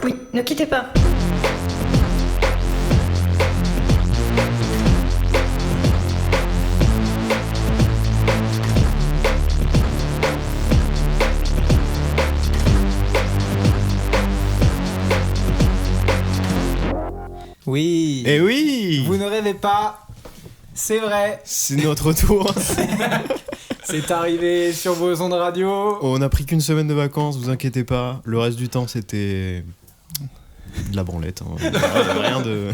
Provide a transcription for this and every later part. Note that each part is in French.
Oui, ne quittez pas. Oui. Eh oui. Vous ne rêvez pas. C'est vrai. C'est notre tour. C'est arrivé sur vos ondes radio. On a pris qu'une semaine de vacances, vous inquiétez pas. Le reste du temps, c'était de la branlette. Hein. Rien de.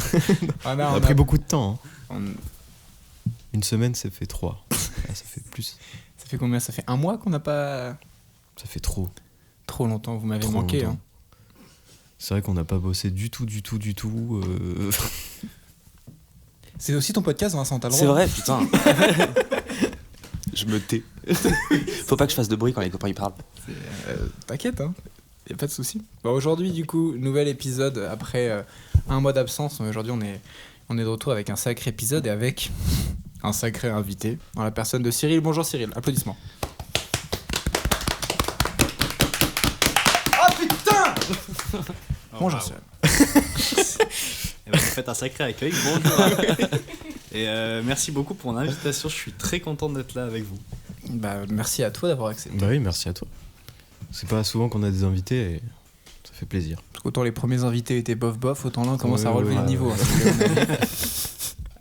Ah non, on a pris beaucoup de temps. Hein. on- Une semaine, ça fait 3. Ah, ça fait plus. Ça fait combien ? Ça fait un mois qu'on n'a pas. Ça fait trop. Trop longtemps, vous m'avez Trop manqué. longtemps. Hein. C'est vrai qu'on n'a pas bossé du tout. C'est aussi ton podcast, Vincent, t'as le C'est droit. vrai, putain. Je me tais. Faut pas que je fasse de bruit quand les copains ils parlent. T'inquiète, hein. Y a pas de souci. Bon, aujourd'hui, du coup, nouvel épisode après un mois d'absence. Aujourd'hui, on est de retour avec un sacré épisode et avec un sacré invité, dans la personne de Cyril. Bonjour Cyril, applaudissements. Oh putain. Bonjour Cyril. Eh ben, vous faites un sacré accueil, bonjour. Et merci beaucoup pour l'invitation, je suis très content d'être là avec vous. Bah, merci à toi d'avoir accepté. Bah oui, merci à toi. C'est pas souvent qu'on a des invités et ça fait plaisir. Autant les premiers invités étaient bof, autant là on commence à Ouais, relever ouais, le niveau. ouais.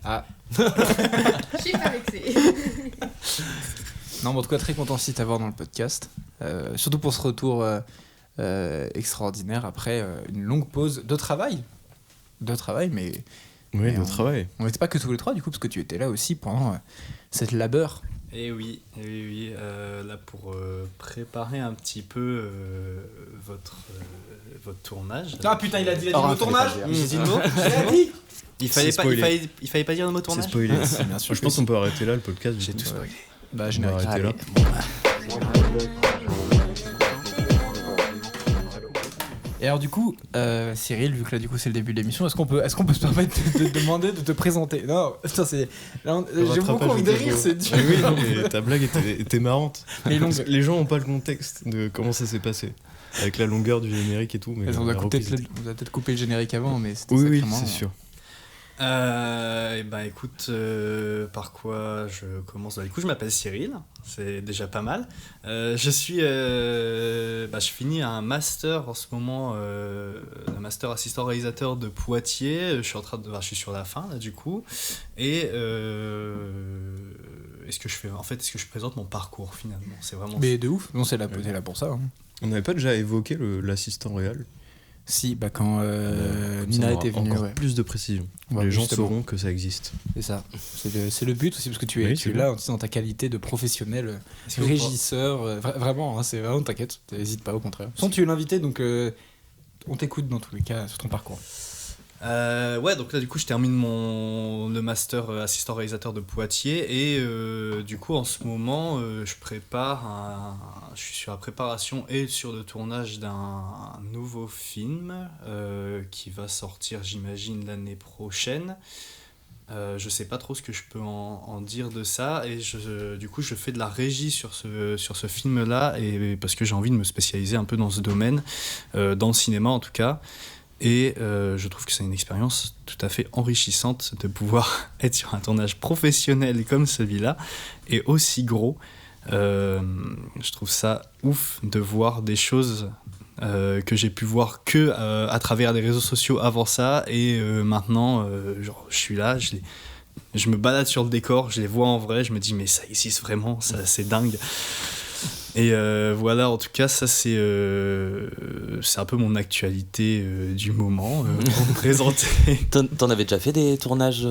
Ah. Je suis pas vexée. Non, mais en tout cas, très content aussi de t'avoir dans le podcast. Surtout pour ce retour extraordinaire après une longue pause de travail. Mais Oui, Et le on- travail. on n'était pas que tous les trois, du coup, parce que tu étais là aussi pendant cette labeur. Et oui, là pour préparer un petit peu votre tournage. Ah putain, il a dit Oh, le tournage. fallait pas le J'ai dit le mot. Il a dit. Il fallait C'est pas, spoilé. il fallait pas dire le mot C'est tournage. spoilé. Bien sûr. Je pense qu'on peut arrêter là le podcast. J'ai du tout coup. spoilé. Bah, On va générique. arrêter là. Et alors, du coup, Cyril, vu que là, du coup, c'est le début de l'émission, est-ce qu'on peut se permettre de te demander de te présenter ? Non, putain, c'est. Là, j'ai beaucoup envie de rire, c'est dur. Oui, non, mais ta blague était marrante. Mais longue. Les gens n'ont pas le contexte de comment ça s'est passé. Avec la longueur du générique et tout. Mais On la a reprise peut-être coupé le générique avant, mais c'était Oui, sacrément, c'est sûr. Et ben écoute, par quoi je commence ? Du coup, je m'appelle Cyril, c'est déjà pas mal. Je finis un master en ce moment, un master assistant réalisateur de Poitiers. Je suis sur la fin là du coup. Et est-ce que je présente mon parcours finalement ? C'est vraiment. Mais de ouf, non, c'est là pour ça. Hein. On n'avait pas déjà évoqué l'assistant réel. Si, bah quand Comme ça, Nina on aura était venue, encore ouais. plus de précision. Ouais, Les gens justement. sauront que ça existe. C'est ça. C'est le but aussi, parce que tu es, Oui, tu es c'est là aussi dans ta qualité de professionnel, Est-ce que vous régisseur, vraiment, hein, c'est vraiment, t'inquiète, n'hésite pas, au contraire. Sans tu es l'invité, donc on t'écoute dans tous les cas sur ton parcours. Donc là du coup je termine le master assistant réalisateur de Poitiers et du coup en ce moment je suis sur la préparation et sur le tournage d'un nouveau film qui va sortir j'imagine l'année prochaine. Je sais pas trop ce que je peux en dire de ça et du coup je fais de la régie sur ce film là et parce que j'ai envie de me spécialiser un peu dans ce domaine, dans le cinéma en tout cas. Et je trouve que c'est une expérience tout à fait enrichissante de pouvoir être sur un tournage professionnel comme celui-là et aussi gros. Je trouve ça ouf de voir des choses que j'ai pu voir que à travers les réseaux sociaux avant ça et maintenant je suis là, je me balade sur le décor, je les vois en vrai, je me dis mais ça existe vraiment, ça c'est dingue. Et voilà, en tout cas, ça c'est un peu mon actualité du moment pour me présenter. T'en avais déjà fait des tournages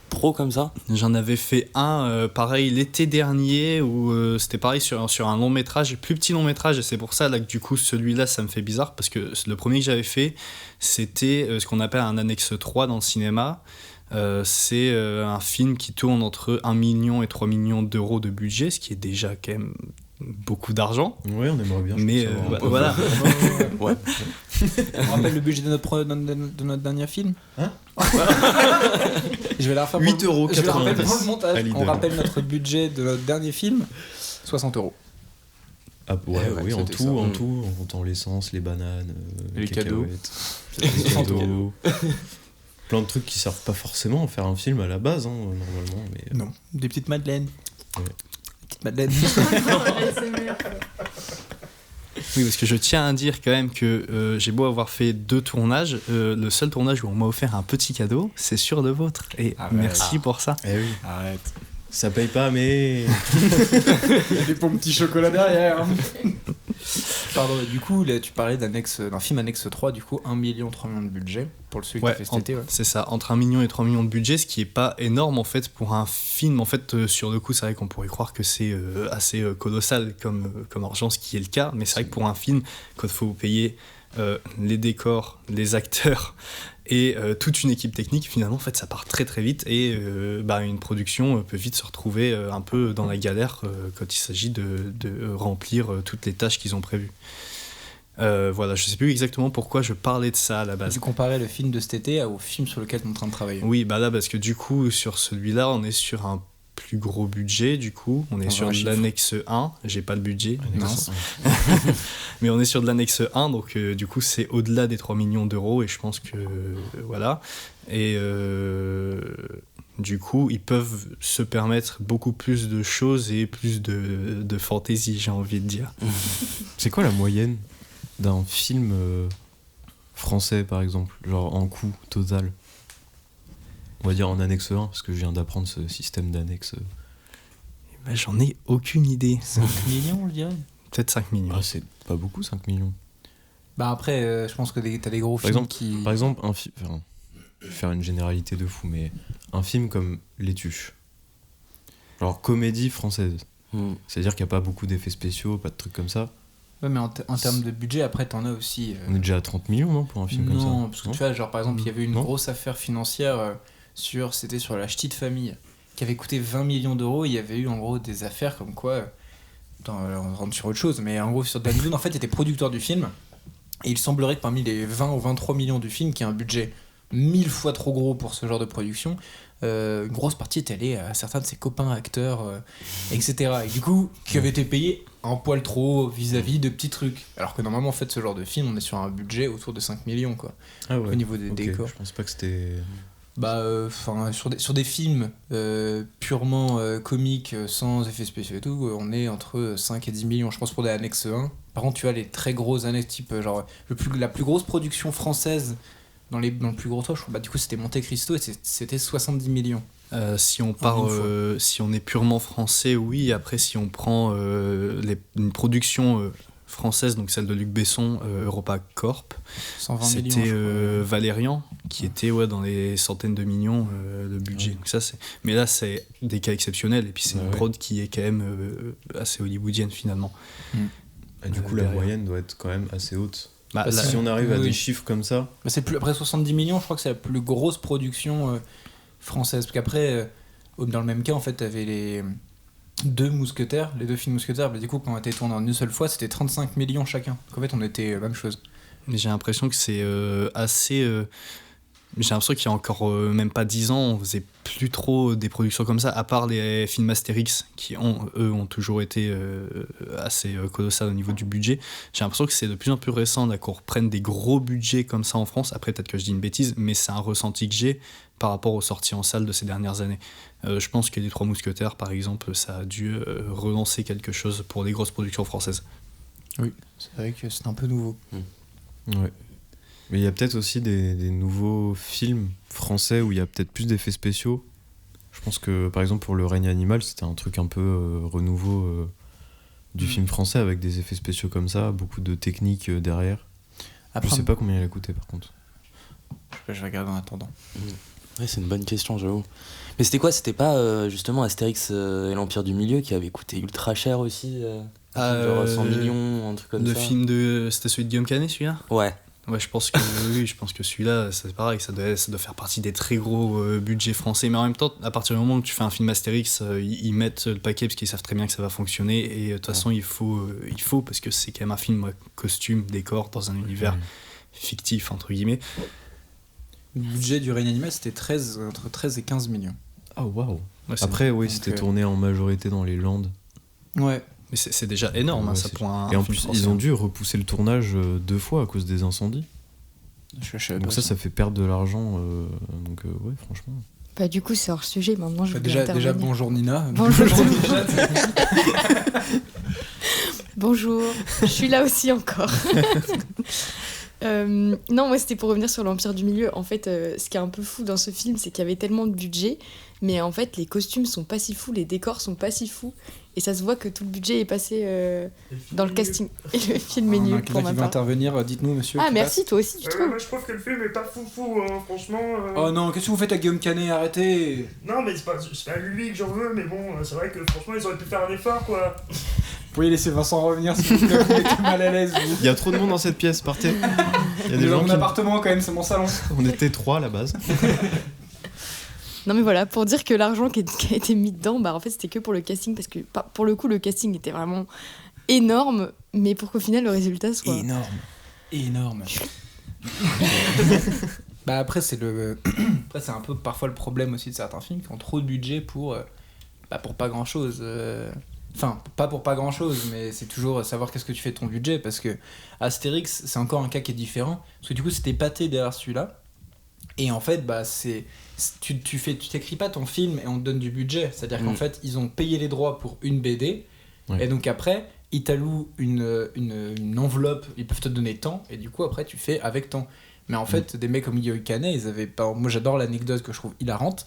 pro comme ça ? J'en avais fait un, pareil, l'été dernier, où c'était pareil sur un long métrage, plus petit long métrage, et c'est pour ça là, que du coup, celui-là, ça me fait bizarre, parce que le premier que j'avais fait, c'était ce qu'on appelle un annexe 3 dans le cinéma. C'est un film qui tourne entre 1 million et 3 millions d'euros de budget, ce qui est déjà quand même beaucoup d'argent. Oui, on aimerait bien. Mais voilà. Ouais. On rappelle le budget de notre dernier film. Hein Je vais la refaire. 8,90 Je vais la rappeler pour le à montage. Lidl. On rappelle notre budget de notre dernier film. 60 €. Ah, ouais, oui, en c'était tout, ça. en tout, en comptant l'essence, les bananes, Les cadeaux. les 60 cadeaux. Plein de trucs qui servent pas forcément à faire un film à la base, normalement. Mais, Non, des petites madeleines. Ouais. Des petites madeleines. Oui, parce que je tiens à dire quand même que j'ai beau avoir fait 2 tournages, le seul tournage où on m'a offert un petit cadeau, c'est sur le vôtre. Et Ah ouais. merci pour ça. Eh oui, Arrête. ça paye pas, mais. Il y a des bons petits chocolats derrière. Pardon, du coup, là, tu parlais d'un film annexe 3, du coup, 1 million, 3 millions de budget pour celui qui a fait cet été. Ouais. C'est ça, entre 1 million et 3 millions de budget, ce qui est pas énorme en fait pour un film. En fait, sur le coup, c'est vrai qu'on pourrait croire que c'est assez colossal comme argent, ce qui est le cas, mais c'est vrai que pour un film, quand il faut payer les décors, les acteurs et toute une équipe technique, finalement, en fait, ça part très très vite et une production peut vite se retrouver un peu dans la galère quand il s'agit de remplir toutes les tâches qu'ils ont prévues. Voilà, je sais plus exactement pourquoi je parlais de ça à la base. Tu comparais le film de cet été au film sur lequel tu es en train de travailler. Oui, bah là, parce que du coup, sur celui-là, on est sur un plus gros budget, du coup. On est sur vrai de chiffre. l'annexe 1, j'ai pas le budget. Mince. Mais on est sur de l'annexe 1, donc du coup, c'est au-delà des 3 millions d'euros, et je pense que, voilà. Et du coup, ils peuvent se permettre beaucoup plus de choses et plus de fantaisie, j'ai envie de dire. C'est quoi la moyenne d'un film français, par exemple, genre en coût total? On va dire en annexe 1, parce que je viens d'apprendre ce système d'annexe. Bah, j'en ai aucune idée. 5 millions, je dirais. Peut-être 5 millions. Ah, c'est pas beaucoup, 5 millions. Bah après, je pense que t'as des gros Par films exemple, qui... Par exemple, un film. Enfin, je vais faire une généralité de fou, mais un film comme Les Tuches. Alors, comédie française. C'est-à-dire qu'il n'y a pas beaucoup d'effets spéciaux, pas de trucs comme ça. Ouais, mais en termes de budget, après, t'en as aussi... On est déjà à 30 millions, non, pour un film comme ça? Non, parce que tu vois, genre par exemple, il y avait une Non. grosse affaire financière c'était sur La Ch'tite Famille, qui avait coûté 20 millions d'euros. Il y avait eu en gros des affaires comme quoi... Attends, on rentre sur autre chose, mais en gros, sur Dan Levine, en fait, était producteur du film. Et il semblerait que parmi les 20 ou 23 millions du film, qui a un budget 1000 fois trop gros pour ce genre de production, une grosse partie est allée à certains de ses copains acteurs, etc. Et du coup, qui avaient été payés un poil trop vis-à-vis de petits trucs. Alors que normalement, en fait, ce genre de film, on est sur un budget autour de 5 millions, quoi. Ah ouais. Au niveau des Ok, décors. Je pense pas que c'était. Bah, sur des films purement comiques, sans effets spéciaux et tout, on est entre 5 et 10 millions, je pense, pour des annexes 1. Par contre, tu as les très grosses annexes, type, genre, la plus grosse production française dans le plus gros toit, je crois, bah, du coup, c'était Monte Cristo et c'était 70 millions. Si on part, si on est purement français, oui. Après, si on prend une production française, donc celle de Luc Besson, Europa Corp, 120 millions. c'était je crois. Valérian, qui était dans les centaines de millions de budget. Ouais. Donc ça, mais là, c'est des cas exceptionnels. Et puis, c'est une Ouais. prod qui est quand même assez hollywoodienne, finalement. Ah, du coup, la derrière. moyenne doit être quand même assez haute. Bah, Bah, là, Si on arrive à oui. des chiffres comme ça. Bah, c'est plus, après 70 millions, je crois que c'est la plus grosse production française. Parce qu'après, dans le même cas, en fait, t'avais les deux mousquetaires, les deux films mousquetaires. Bah, du coup, quand on était tourné en une seule fois, c'était 35 millions chacun. Donc en fait, on était même chose. Mais j'ai l'impression que c'est assez. J'ai l'impression qu'il y a encore même pas 10 ans, on faisait plus trop des productions comme ça, à part les films Astérix, qui ont toujours été assez colossales au niveau du budget. J'ai l'impression que c'est de plus en plus récent là, qu'on reprenne des gros budgets comme ça en France. Après, peut-être que je dis une bêtise, mais c'est un ressenti que j'ai par rapport aux sorties en salle de ces dernières années. Je pense que Les Trois Mousquetaires, par exemple, ça a dû relancer quelque chose pour les grosses productions françaises. Oui, c'est vrai que c'est un peu nouveau. Ouais. Mais il y a peut-être aussi des nouveaux films français où il y a peut-être plus d'effets spéciaux. Je pense que, par exemple, pour Le Règne animal, c'était un truc un peu renouveau du film français avec des effets spéciaux comme ça, beaucoup de techniques derrière. Après, Je sais pas combien il a coûté par contre. je vais regarder en attendant. Ouais, c'est une bonne question, j'avoue. Mais c'était quoi? C'était pas justement Astérix et l'Empire du Milieu qui avait coûté ultra cher aussi genre 100 millions, un truc comme Le ça. film c'était celui de Guillaume Canet, celui-là? Ouais. Ouais, je pense que oui, je pense que celui-là, c'est pareil, ça doit faire partie des très gros budgets français. Mais en même temps, à partir du moment où tu fais un film Astérix, ils mettent le paquet parce qu'ils savent très bien que ça va fonctionner. Et de toute façon, il faut parce que c'est quand même un film costume, décor dans un univers fictif entre guillemets. Le budget du Règne animal, c'était entre 13 et 15 millions. Ah waouh. Ouais, c'est Après, oui, Donc, c'était tourné en majorité dans les Landes. Ouais, Mais c'est déjà énorme, Ouais, ça c'est- pour un Et en film plus, français. ils ont dû repousser le tournage 2 fois à cause des incendies. Je savais Donc pas ça fait perdre de l'argent. Ouais, franchement. Bah, du coup, c'est hors sujet. Maintenant, je Bah, vais déjà, intervenir. bonjour Nina. Bonjour. Déjà, Bonjour, je suis là aussi encore. Non, moi c'était pour revenir sur l'Empire du Milieu. En fait, ce qui est un peu fou dans ce film, c'est qu'il y avait tellement de budget, mais en fait, les costumes sont pas si fous, les décors sont pas si fous, et ça se voit que tout le budget est passé dans le casting. Et le film est on a nul quelqu'un pour ma qui veut part. intervenir, dites-nous monsieur. Ah, qui merci, toi aussi, tu trouves. Moi je trouve que le film est pas foufou, franchement. passe. Oh non, qu'est-ce que vous faites à Guillaume Canet? Arrêtez. Non, mais c'est pas lui que j'en veux, mais bon, c'est vrai que franchement ils auraient pu faire un effort quoi. Vous pouvez laisser Vincent revenir s'il vous plaît, vous mettez mal à l'aise. vous. Il y a trop de monde dans cette pièce, partez. Il y a des Dans gens mon qui... appartement quand même, c'est mon salon. On était 3 à la base. Non mais voilà, pour dire que l'argent qui a été mis dedans, bah en fait c'était que pour le casting, parce que pour le coup le casting était vraiment énorme, mais pour qu'au final le résultat soit... Énorme. Bah après c'est un peu parfois le problème aussi de certains films qui ont trop de budget pour pas grand chose. Enfin, pas pour pas grand chose, mais c'est toujours savoir qu'est-ce que tu fais de ton budget, parce que Astérix c'est encore un cas qui est différent, parce que du coup c'était pâté derrière celui-là, et en fait bah tu t'écris pas ton film et on te donne du budget, c'est-à-dire qu'en fait ils ont payé les droits pour une BD, Ouais. et donc après ils t'allouent une enveloppe, ils peuvent te donner tant, et du coup après tu fais avec tant. Mais en fait des mecs comme Guillaume Canet, ils avaient pas... Moi j'adore l'anecdote que je trouve hilarante.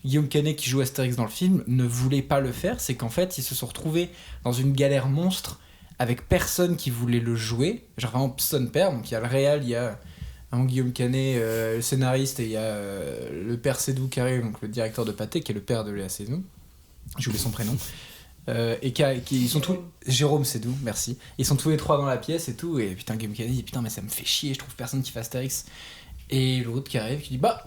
Guillaume Canet qui joue Astérix dans le film ne voulait pas le faire, c'est qu'en fait ils se sont retrouvés dans une galère monstre avec personne qui voulait le jouer, genre vraiment son père, donc il y a le réal, il y a Guillaume Canet, le scénariste, et il y a le père Sédou Carré, donc le directeur de Pathé, qui est le père de Léa Seydoux, j'ai oublié son prénom, et ils sont tous... Jérôme Sédou, merci. Ils sont tous les trois dans la pièce et tout, et putain Guillaume Canet dit putain mais ça me fait chier, je trouve personne qui fait Astérix, et l'autre qui arrive qui dit bah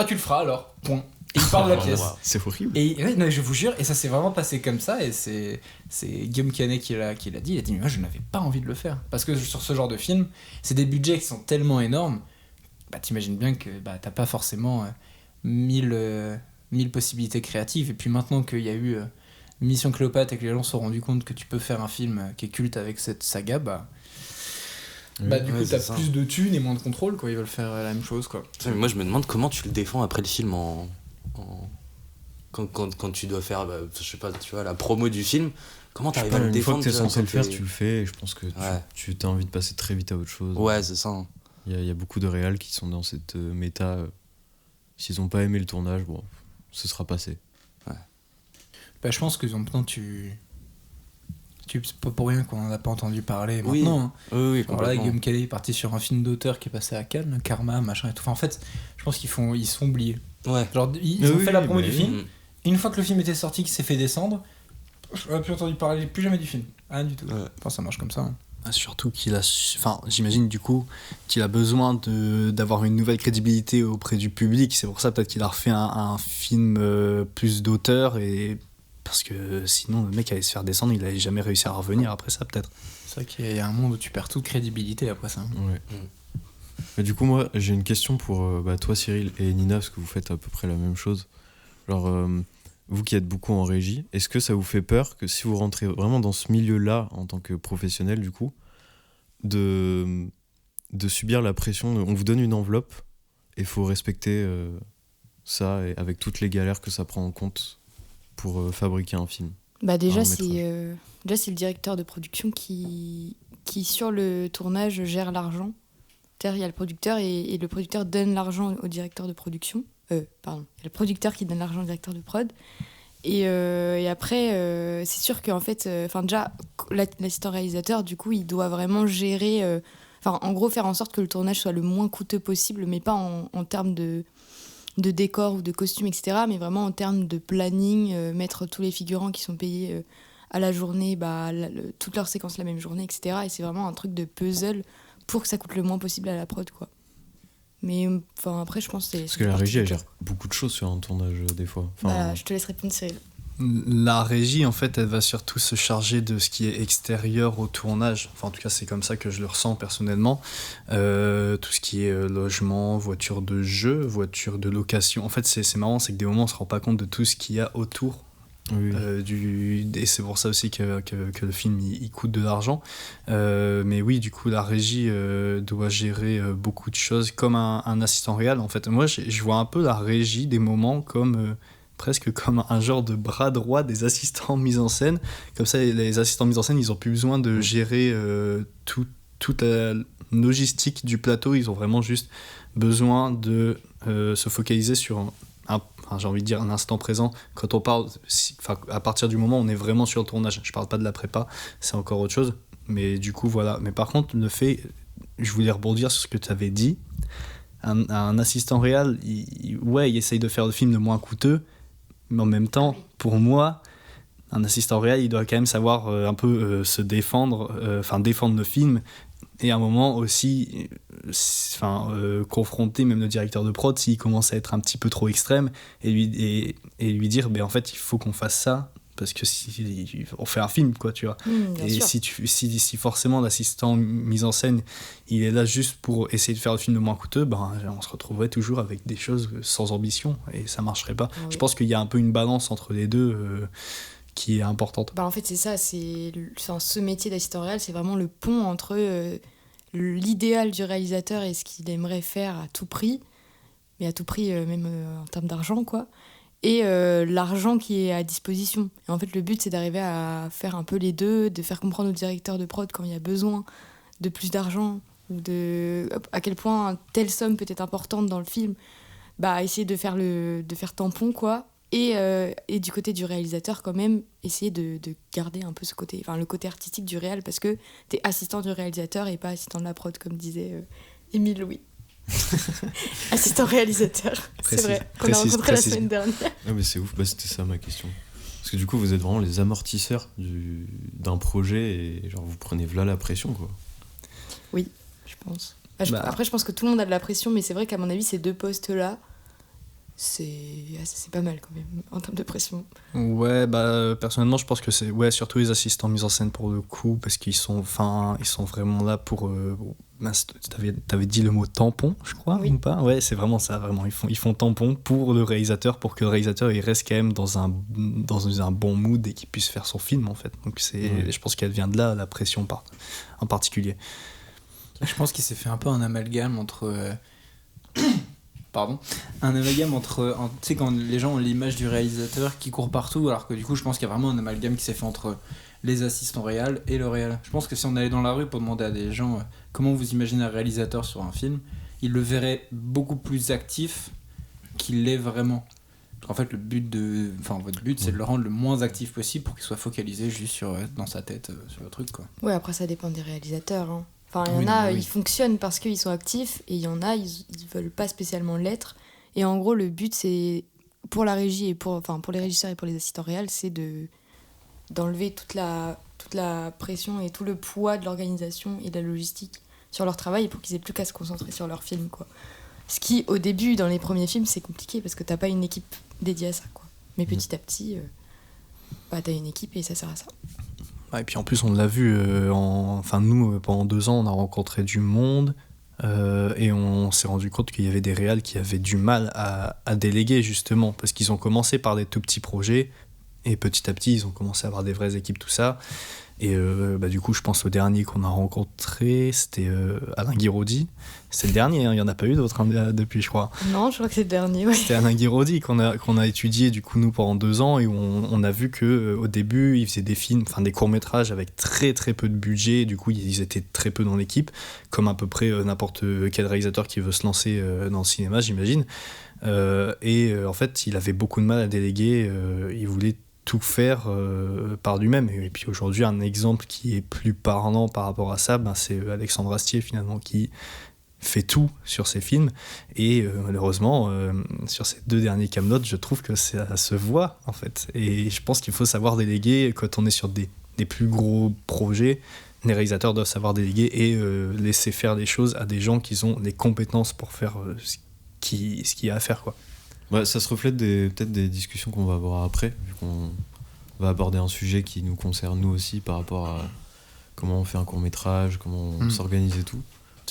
tu le feras alors, point. Et il part de la pièce. C'est horrible. Et ouais, non, je vous jure, et ça s'est vraiment passé comme ça, et c'est Guillaume Canet qui l'a dit, il a dit mais moi je n'avais pas envie de le faire, parce que sur ce genre de film, c'est des budgets qui sont tellement énormes, bah t'imagines bien que bah, t'as pas forcément 1000 possibilités créatives, et puis maintenant qu'il y a eu Mission Cléopâtre et que les gens se sont rendus compte que tu peux faire un film qui est culte avec cette saga, du coup t'as c'est plus ça. de thunes et moins de contrôle, quoi, ils veulent faire la même chose, quoi. Putain, mais moi je me demande comment tu le défends après le film quand tu dois faire, je sais pas, tu vois, la promo du film, comment t'arrives à le Une fois défendre que t'es tu vois, censé le quand faire, t'es- tu le fais, et je pense que Ouais. tu as envie de passer très vite à autre chose. Ouais, c'est ça. Hein. Il y a beaucoup de réals qui sont dans cette méta. S'ils ont pas aimé le tournage, bon, ce sera passé. Bah, je pense que maintenant c'est pas pour rien qu'on en a pas entendu parler Oui. maintenant, hein. Oui, Alors là, complètement. Guillaume Canet est parti sur un film d'auteur qui est passé à Cannes, Karma, machin et tout. Enfin, en fait, je pense ils se sont oubliés. Ouais. Genre, ils Mais ont oui, fait la promo mais du oui. film. Mm. Et une fois que le film était sorti, qu'il s'est fait descendre, je n'ai plus entendu parler, plus jamais du film. Rien du tout. Ouais. Enfin, ça marche comme ça, hein. Surtout qu'il a, enfin, j'imagine du coup qu'il a besoin d'avoir une nouvelle crédibilité auprès du public. C'est pour ça peut-être qu'il a refait un film plus d'auteur, et parce que sinon le mec allait se faire descendre, il allait jamais réussir à revenir après ça peut-être. C'est vrai qu'il y a un monde où tu perds toute crédibilité après ça. Ouais. Mais du coup, moi, j'ai une question pour toi, Cyril, et Nina, parce que vous faites à peu près la même chose. Genre, vous qui êtes beaucoup en régie, est-ce que ça vous fait peur que si vous rentrez vraiment dans ce milieu-là en tant que professionnel, du coup, de subir la pression on vous donne une enveloppe et il faut respecter ça, et avec toutes les galères que ça prend en compte pour fabriquer un film? Bah déjà Un c'est le directeur de production qui sur le tournage gère l'argent. C'est-à-dire il y a le producteur et le producteur donne l'argent au directeur de production. Il y a le producteur qui donne l'argent au directeur de prod. Et après, c'est sûr qu'en fait, déjà, l'assistant réalisateur, du coup, il doit vraiment gérer, en gros, faire en sorte que le tournage soit le moins coûteux possible, mais pas en termes de décor ou de costumes, etc., mais vraiment en termes de planning, mettre tous les figurants qui sont payés à la journée, toutes leurs séquences la même journée, etc. Et c'est vraiment un truc de puzzle pour que ça coûte le moins possible à la prod, quoi. Mais après, je pense que c'est... Parce que la régie, elle gère beaucoup de choses sur un tournage, des fois. Enfin, je te laisse répondre, Cyril. La régie, en fait, elle va surtout se charger de ce qui est extérieur au tournage. Enfin, en tout cas, c'est comme ça que je le ressens personnellement. Tout ce qui est logement, voiture de jeu, voiture de location. En fait, c'est marrant, c'est que des moments, on se rend pas compte de tout ce qu'il y a autour. Oui. Et c'est pour ça aussi que le film il coûte de l'argent. Mais oui, du coup, la régie doit gérer beaucoup de choses comme un assistant réel. En fait, moi, je vois un peu la régie des moments comme presque comme un genre de bras droit des assistants mise en scène. Comme ça, les assistants mise en scène, ils ont plus besoin de gérer toute la logistique du plateau. Ils ont vraiment juste besoin de se focaliser sur j'ai envie de dire un instant présent. Quand on parle, à partir du moment où on est vraiment sur le tournage, je parle pas de la prépa, c'est encore autre chose. Mais du coup, voilà. Mais par contre, le fait, je voulais rebondir sur ce que tu avais dit. Un assistant réel, il essaye de faire le film le moins coûteux, mais en même temps, pour moi, un assistant réel, il doit quand même savoir un peu se défendre, défendre le film. Et à un moment aussi, confronter même le directeur de prod s'il commence à être un petit peu trop extrême et lui dire en fait il faut qu'on fasse ça parce que si on fait un film quoi, tu vois. Et si forcément l'assistant mise en scène il est là juste pour essayer de faire le film le moins coûteux, on se retrouverait toujours avec des choses sans ambition et ça marcherait pas. Je pense qu'il y a un peu une balance entre les deux qui est importante. En fait c'est ça, ce métier d'assistant réel, c'est vraiment le pont entre l'idéal du réalisateur et ce qu'il aimerait faire à tout prix, mais à tout prix même en termes d'argent quoi, et l'argent qui est à disposition. Et en fait le but c'est d'arriver à faire un peu les deux, de faire comprendre au directeur de prod quand il y a besoin de plus d'argent ou à quel point telle somme peut être importante dans le film, essayer de faire tampon quoi. Et du côté du réalisateur quand même essayer de garder un peu ce côté, le côté artistique du réal, parce que t'es assistant du réalisateur et pas assistant de la prod comme disait Émile Louis. Assistant réalisateur, c'est vrai, qu'on a rencontré la semaine dernière. Ah mais c'est ouf, c'était ça ma question. Parce que du coup vous êtes vraiment les amortisseurs d'un projet et genre vous prenez la pression quoi. Oui, je pense. Après je pense que tout le monde a de la pression, mais c'est vrai qu'à mon avis ces deux postes là c'est pas mal quand même en termes de pression. Ouais, personnellement je pense que c'est surtout les assistants mise en scène pour le coup, parce qu'ils sont vraiment là pour t'avais dit le mot tampon je crois, oui. Ou pas? Ouais, c'est vraiment ça, vraiment ils font tampon pour le réalisateur, pour que le réalisateur il reste quand même dans un bon mood et qu'il puisse faire son film en fait. Donc je pense qu'elle vient de là la pression en particulier. Je pense qu'il s'est fait un peu un amalgame entre un amalgame entre tu sais, quand les gens ont l'image du réalisateur qui court partout, alors que du coup je pense qu'il y a vraiment un amalgame qui s'est fait entre les assistants réal et le réal. Je pense que si on allait dans la rue pour demander à des gens comment vous imaginez un réalisateur sur un film, ils le verraient beaucoup plus actif qu'il l'est vraiment. En fait votre but c'est de le rendre le moins actif possible pour qu'il soit focalisé juste dans sa tête sur le truc quoi. Ouais, après ça dépend des réalisateurs hein. Il y en a, ils fonctionnent parce qu'ils sont actifs, et il y en a, ils veulent pas spécialement l'être. Et en gros, le but, c'est, pour la régie et pour les régisseurs et pour les assistants réels, c'est d'enlever toute la pression et tout le poids de l'organisation et de la logistique sur leur travail, pour qu'ils aient plus qu'à se concentrer sur leur film, quoi. Ce qui, au début, dans les premiers films, c'est compliqué parce que t'as pas une équipe dédiée à ça, quoi. Mais petit à petit, t'as une équipe et ça sert à ça. Et puis en plus on l'a vu, nous pendant 2 ans on a rencontré du monde et on s'est rendu compte qu'il y avait des réals qui avaient du mal à déléguer justement parce qu'ils ont commencé par des tout petits projets et petit à petit ils ont commencé à avoir des vraies équipes, tout ça. Et du coup je pense au dernier qu'on a rencontré, c'était Alain Guiraudy. C'est le dernier, il n'y en a pas eu d'autres depuis je crois. Non, je crois que c'est le dernier, ouais. C'était Alain Guiraudy qu'on a étudié du coup nous pendant 2 ans, et où on a vu qu'au début il faisait des films, des courts-métrages avec très très peu de budget, du coup ils étaient très peu dans l'équipe, comme à peu près n'importe quel réalisateur qui veut se lancer dans le cinéma j'imagine. En fait il avait beaucoup de mal à déléguer, il voulait tout faire par lui-même, et puis aujourd'hui un exemple qui est plus parlant par rapport à ça, c'est Alexandre Astier finalement qui fait tout sur ses films, et malheureusement sur ces 2 derniers Kaamelott je trouve que ça se voit en fait, et je pense qu'il faut savoir déléguer quand on est sur des plus gros projets. Les réalisateurs doivent savoir déléguer et laisser faire des choses à des gens qui ont les compétences pour faire ce qu'il y a à faire quoi. Ouais, ça se reflète peut-être des discussions qu'on va avoir après, vu qu'on va aborder un sujet qui nous concerne nous aussi par rapport à comment on fait un court-métrage, comment on s'organise et tout.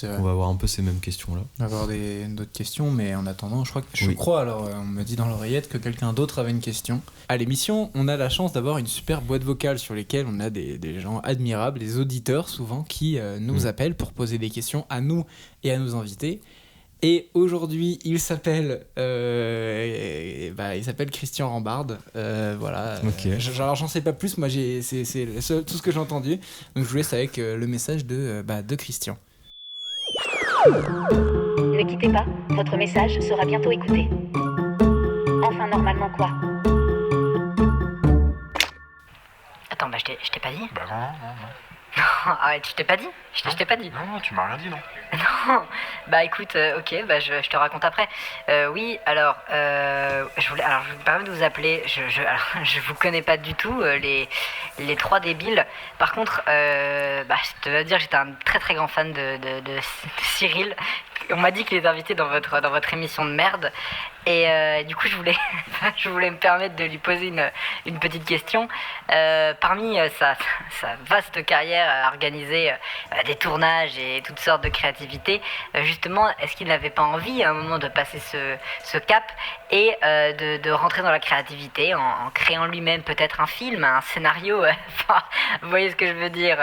On va avoir un peu ces mêmes questions-là. On va avoir d'autres questions, mais en attendant, je crois, alors on me dit dans l'oreillette que quelqu'un d'autre avait une question. À l'émission, on a la chance d'avoir une super boîte vocale sur lesquelles on a des gens admirables, des auditeurs souvent, qui nous appellent pour poser des questions à nous et à nos invités. Et aujourd'hui, il s'appelle Christian Rambarde. Voilà. Okay. Alors j'en sais pas plus, moi c'est tout ce que j'ai entendu. Donc je vous laisse avec le message de Christian. Ne quittez pas, votre message sera bientôt écouté. Enfin, normalement quoi? Attends, bah je t'ai pas dit. Bah non. Arrête, je t'ai pas dit. Je t'ai pas dit. Non, tu m'as rien dit, non. Non. Bah écoute, ok, bah je te raconte après. Oui, alors, je me permets de vous appeler. Je vous connais pas du tout, les trois débiles. Par contre, je te dire, j'étais un très très grand fan de Cyril. On m'a dit qu'il était invité dans votre émission de merde. Et du coup, je voulais me permettre de lui poser une petite question. Parmi sa vaste carrière à organiser des tournages et toutes sortes de créativité, justement, est-ce qu'il n'avait pas envie à un moment de passer ce cap et de rentrer dans la créativité en créant lui-même peut-être un film, un scénario, vous voyez ce que je veux dire,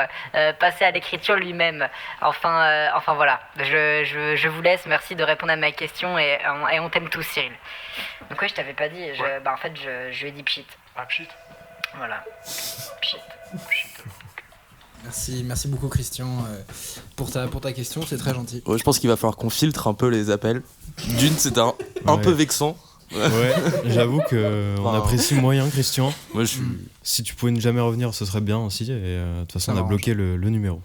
passer à l'écriture lui-même. Enfin voilà, je vous laisse, merci de répondre à ma question et on t'aime tous, Cyril. Donc ouais, je t'avais pas dit, je lui ai dit pchit. Ah, pchit. Voilà, pchit. Merci beaucoup Christian pour ta question, c'est très gentil. Ouais, je pense qu'il va falloir qu'on filtre un peu les appels. D'une, c'est un peu vexant. Ouais, j'avoue qu'on apprécie moyen, Christian. Moi, je suis... Si tu pouvais ne jamais revenir, ce serait bien aussi. Et de toute façon, on a bloqué le numéro.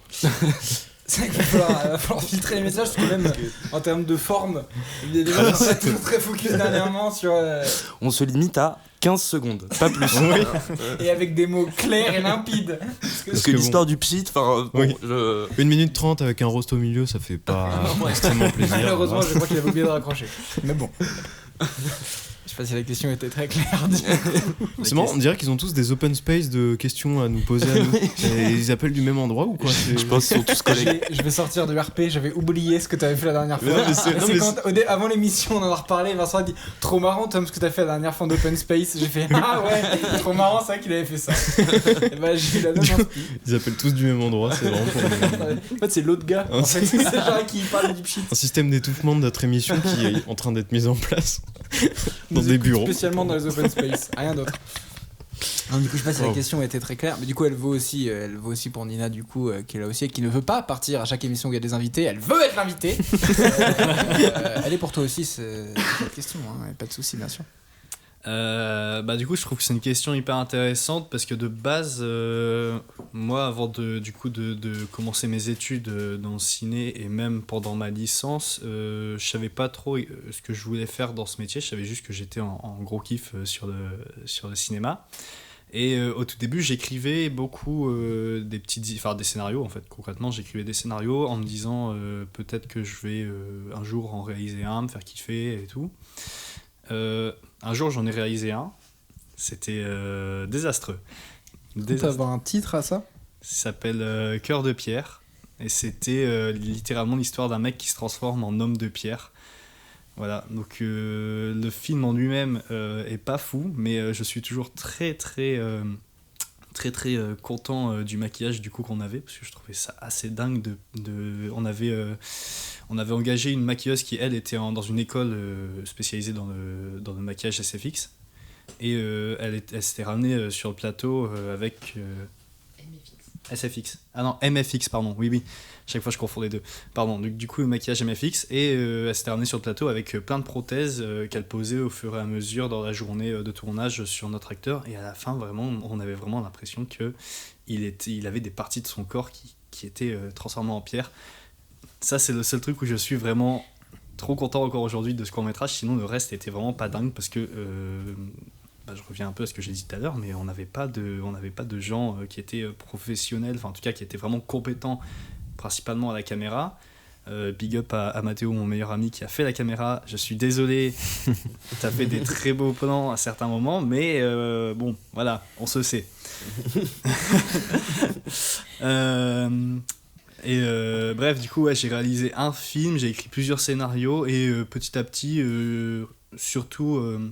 C'est vrai qu'il va falloir filtrer les messages, parce que même en termes de forme, les gens sont toujours très focus dernièrement sur... On se limite à 15 secondes, pas plus. Oui. Et avec des mots clairs et limpides. Parce que l'histoire du pchit, oui. 1 minute 30 avec un roast au milieu, ça fait pas extrêmement plaisir. Malheureusement, je crois qu'il avait oublié de raccrocher. Mais bon. Je sais pas si la question était très claire. C'est marrant, on dirait qu'ils ont tous des open space de questions à nous poser à nous. Et ils appellent du même endroit ou quoi? Je pense qu'ils sont tous collègues. Je vais sortir du RP, j'avais oublié ce que t'avais fait la dernière fois. Avant l'émission, on en a reparlé, Vincent a dit trop marrant Tom ce que t'as fait la dernière fois d'open space. J'ai fait ah ouais, trop marrant, c'est vrai qu'il avait fait ça. Et bah j'ai eu la même inspi. Ils appellent tous du même endroit, c'est vraiment pour En fait, c'est l'autre gars. En fait, c'est genre qui parle du pchit. Un système d'étouffement de notre émission qui est en train d'être mis en place. Dans des bureaux. Spécialement dans les open space, rien d'autre. Alors, du coup, je sais pas si la question était très claire, mais du coup, elle vaut aussi pour Nina, du coup, qui est là aussi et qui ne veut pas partir à chaque émission où il y a des invités. Elle veut être l'invitée. Elle est pour toi aussi cette question, hein, pas de souci, bien sûr. Du coup, je trouve que c'est une question hyper intéressante parce que de base, moi, avant de commencer mes études dans le ciné et même pendant ma licence, je savais pas trop ce que je voulais faire dans ce métier. Je savais juste que j'étais en gros kiff sur le cinéma. Et au tout début, j'écrivais beaucoup des scénarios en fait. Concrètement, j'écrivais des scénarios en me disant peut-être que je vais un jour en réaliser un, me faire kiffer et tout. Un jour, j'en ai réalisé un. C'était désastreux. T'as un titre à ça ? Ça s'appelle Cœur de pierre. Et c'était littéralement l'histoire d'un mec qui se transforme en homme de pierre. Voilà. Donc le film en lui-même est pas fou, mais je suis toujours très content du maquillage du coup qu'on avait, parce que je trouvais ça assez dingue on avait engagé une maquilleuse qui elle était dans une école spécialisée dans le maquillage SFX et elle s'était ramenée sur le plateau avec SFX. Ah non, MFX, pardon, oui. Chaque fois, je confonds les deux. Pardon, donc, du coup, le maquillage MFX. Et elle s'était ramenée sur le plateau avec plein de prothèses qu'elle posait au fur et à mesure dans la journée de tournage sur notre acteur. Et à la fin, vraiment, on avait vraiment l'impression qu'il avait des parties de son corps qui étaient transformées en pierre. Ça, c'est le seul truc où je suis vraiment trop content encore aujourd'hui de ce court-métrage. Sinon, le reste était vraiment pas dingue parce que... je reviens un peu à ce que j'ai dit tout à l'heure, mais on n'avait pas de gens qui étaient professionnels, enfin en tout cas qui étaient vraiment compétents principalement à la caméra. Big up à Mathéo, mon meilleur ami qui a fait la caméra. Je suis désolé, t'as fait des très beaux plans à certains moments, mais bon, voilà, on se sait. Et bref, du coup, ouais, j'ai réalisé un film, j'ai écrit plusieurs scénarios et petit à petit, surtout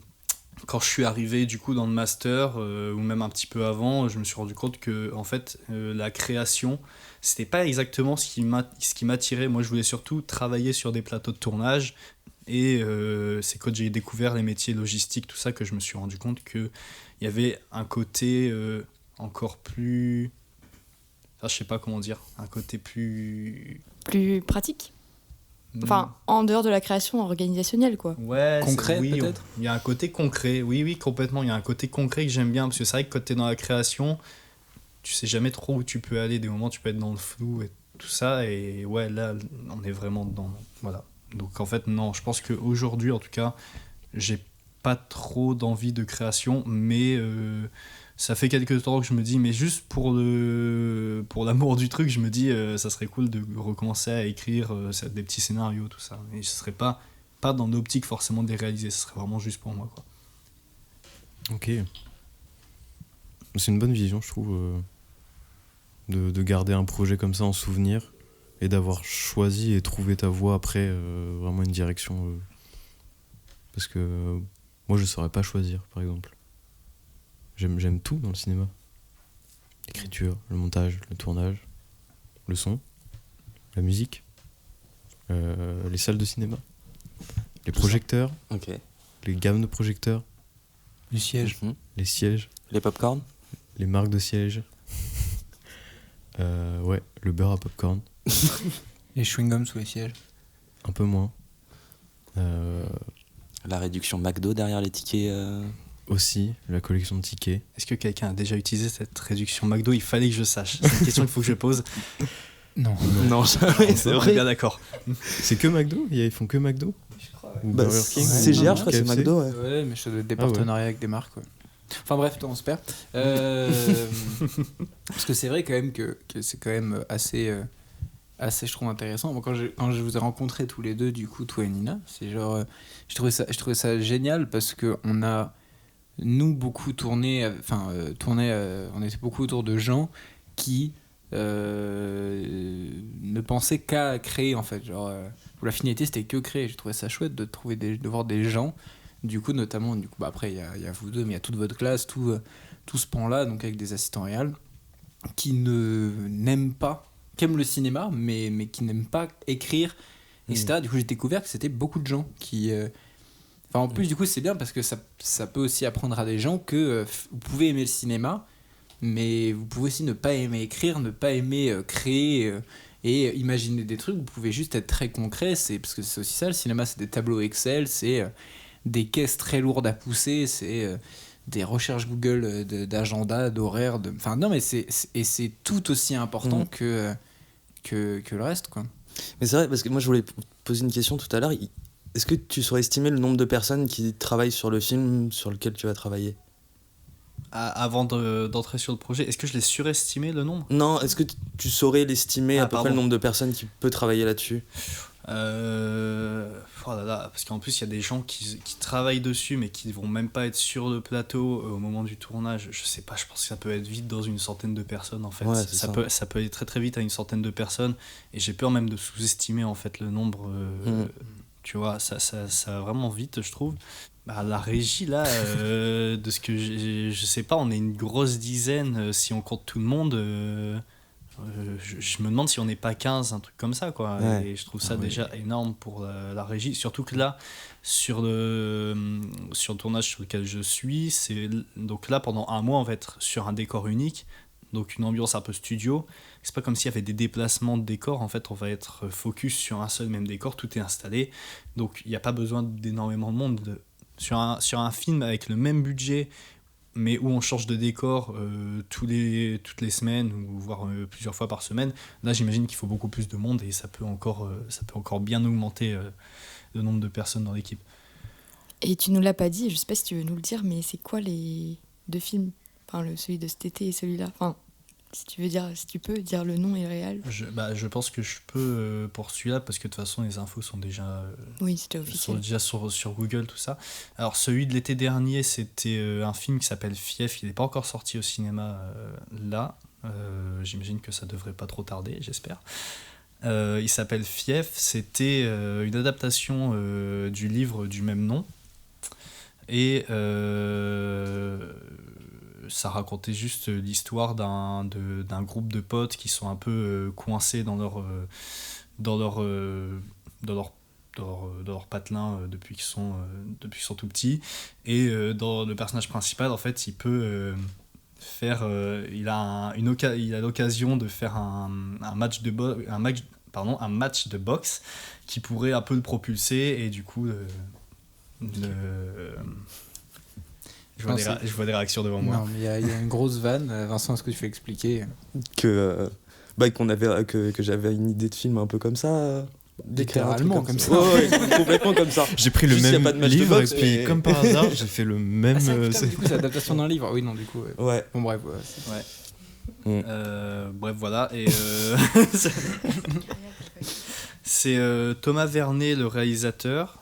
quand je suis arrivé du coup dans le master ou même un petit peu avant, je me suis rendu compte que en fait, la création, c'était pas exactement ce qui m'attirait. Moi, je voulais surtout travailler sur des plateaux de tournage. Et c'est quand j'ai découvert les métiers logistiques, tout ça, que je me suis rendu compte qu'il y avait un côté encore plus... Enfin, je sais pas comment dire, un côté plus... Plus pratique. Enfin, en dehors de la création organisationnelle, quoi. Ouais, Concret, oui, peut-être. il y a un côté concret, oui, complètement. Il y a un côté concret que j'aime bien, parce que c'est vrai que quand tu es dans la création, tu sais jamais trop où tu peux aller. Des moments, tu peux être dans le flou et tout ça. Et ouais, là, on est vraiment dedans. Voilà. Donc en fait, non, je pense qu'aujourd'hui, en tout cas, j'ai pas trop d'envie de création, mais ça fait quelques temps que je me dis, mais juste pour l'amour du truc, je me dis, ça serait cool de recommencer à écrire des petits scénarios, tout ça. Et ce serait pas dans l'optique forcément de les réaliser, ce serait vraiment juste pour moi, quoi. Ok. C'est une bonne vision, je trouve, de garder un projet comme ça en souvenir et d'avoir choisi et trouvé ta voie après, vraiment une direction. Parce que moi, je saurais pas choisir, par exemple. J'aime tout dans le cinéma. L'écriture, le montage, le tournage, le son, la musique, les salles de cinéma, les projecteurs, Ok. les gammes de projecteurs, Du siège. les sièges, Les popcorn. les marques de sièges. Ouais, le beurre à popcorn, Les chewing-gums sous les sièges. un peu moins. La réduction McDo derrière les tickets. Aussi, la collection de tickets. Est-ce que quelqu'un a déjà utilisé cette réduction McDo ? Il fallait que je sache. C'est une question qu'il faut que je pose. Non. Non, jamais, c'est On est vrai. bien d'accord. C'est que McDo ? Ils font que McDo ? Ou Bah, Burger King ? CGR, je crois que c'est KFC? McDo, ouais. Ouais, mais je dois des Ah ouais. partenariats avec des marques. Ouais. Enfin bref, on se perd. Parce que c'est vrai quand même que c'est quand même assez, je trouve intéressant. Moi, quand je vous ai rencontrés tous les deux, du coup, toi et Nina, c'est genre, je trouvais ça génial parce que on a nous beaucoup tourné, on était beaucoup autour de gens qui ne pensaient qu'à créer en fait. Genre, où la finalité c'était que créer. J'ai trouvé ça chouette de voir des gens. Du coup, notamment, après, il y a vous deux, mais il y a toute votre classe, tout ce pan-là, donc avec des assistants réels, qui n'aiment pas, qui aiment le cinéma, mais qui n'aiment pas écrire, etc. Du coup, j'ai découvert que c'était beaucoup de gens qui... en plus, du coup, c'est bien parce que ça peut aussi apprendre à des gens que vous pouvez aimer le cinéma, mais vous pouvez aussi ne pas aimer écrire, ne pas aimer créer... et imaginer des trucs, vous pouvez juste être très concret, parce que c'est aussi ça, le cinéma, c'est des tableaux Excel, c'est... des caisses très lourdes à pousser, c'est des recherches Google d'agenda, d'horaire, enfin non mais c'est tout aussi important que le reste, quoi. Mais c'est vrai, parce que moi je voulais poser une question tout à l'heure. Est-ce que tu saurais estimer le nombre de personnes qui travaillent sur le film sur lequel tu vas travailler ? Avant d'entrer sur le projet, est-ce que je l'ai surestimé le nombre ? Non, est-ce que tu saurais l'estimer à peu pardon. près le nombre de personnes qui peut travailler là-dessus ? Oh là là, parce qu'en plus il y a des gens qui travaillent dessus mais qui vont même pas être sur le plateau au moment du tournage. Je sais pas, je pense que ça peut être vite dans une centaine de personnes en fait. Ouais, ça peut aller très très vite à une centaine de personnes et j'ai peur même de sous-estimer en fait le nombre. Tu vois, ça va vraiment vite, je trouve. La régie là, de ce que je sais pas, on est une grosse dizaine si on compte tout le monde. Je me demande si on n'est pas 15, un truc comme ça, quoi. Ouais. Et je trouve ça déjà énorme pour la régie. Surtout que là, sur le tournage sur lequel je suis, donc là, pendant un mois, on va être sur un décor unique, donc une ambiance un peu studio. C'est pas comme s'il y avait des déplacements de décors. En fait, on va être focus sur un seul même décor, tout est installé. Donc, il n'y a pas besoin d'énormément de monde. Sur un film avec le même budget, mais où on change de décor toutes les semaines ou voire plusieurs fois par semaine, là j'imagine qu'il faut beaucoup plus de monde et ça peut encore bien augmenter le nombre de personnes dans l'équipe. Et tu nous l'as pas dit, je sais pas si tu veux nous le dire, mais c'est quoi les deux films ? Enfin, celui de cet été et celui-là. Enfin, si tu peux dire le nom et le réel. Je pense que je peux pour celui-là parce que de toute façon les infos sont déjà Oui, c'était officiel. sont déjà sur Google, tout ça. Alors celui de l'été dernier, c'était un film qui s'appelle Fief. Il n'est pas encore sorti au cinéma là, J'imagine que ça devrait pas trop tarder, j'espère. Il s'appelle Fief. C'était une adaptation du livre du même nom. Et ça racontait juste l'histoire d'un groupe de potes qui sont un peu coincés dans leur patelin depuis qu'ils sont tout petits. Et dans le personnage principal, en fait, il peut il a l'occasion de faire un match de boxe qui pourrait un peu le propulser, et du coup je vois des réactions devant moi. Non, mais il y a une grosse vanne. Vincent, est-ce que tu peux expliquer Que j'avais une idée de film un peu comme ça. Littéralement comme ça. Ouais, complètement comme ça. J'ai pris le Juste, y a même pas de match de livre, boxe, et puis mais- comme par hasard, j'ai fait le même. Du coup, c'est l'adaptation d'un livre. Oui, non, du coup. Ouais. Bon, bref. Bref, voilà. Et c'est Thomas Vernet, le réalisateur.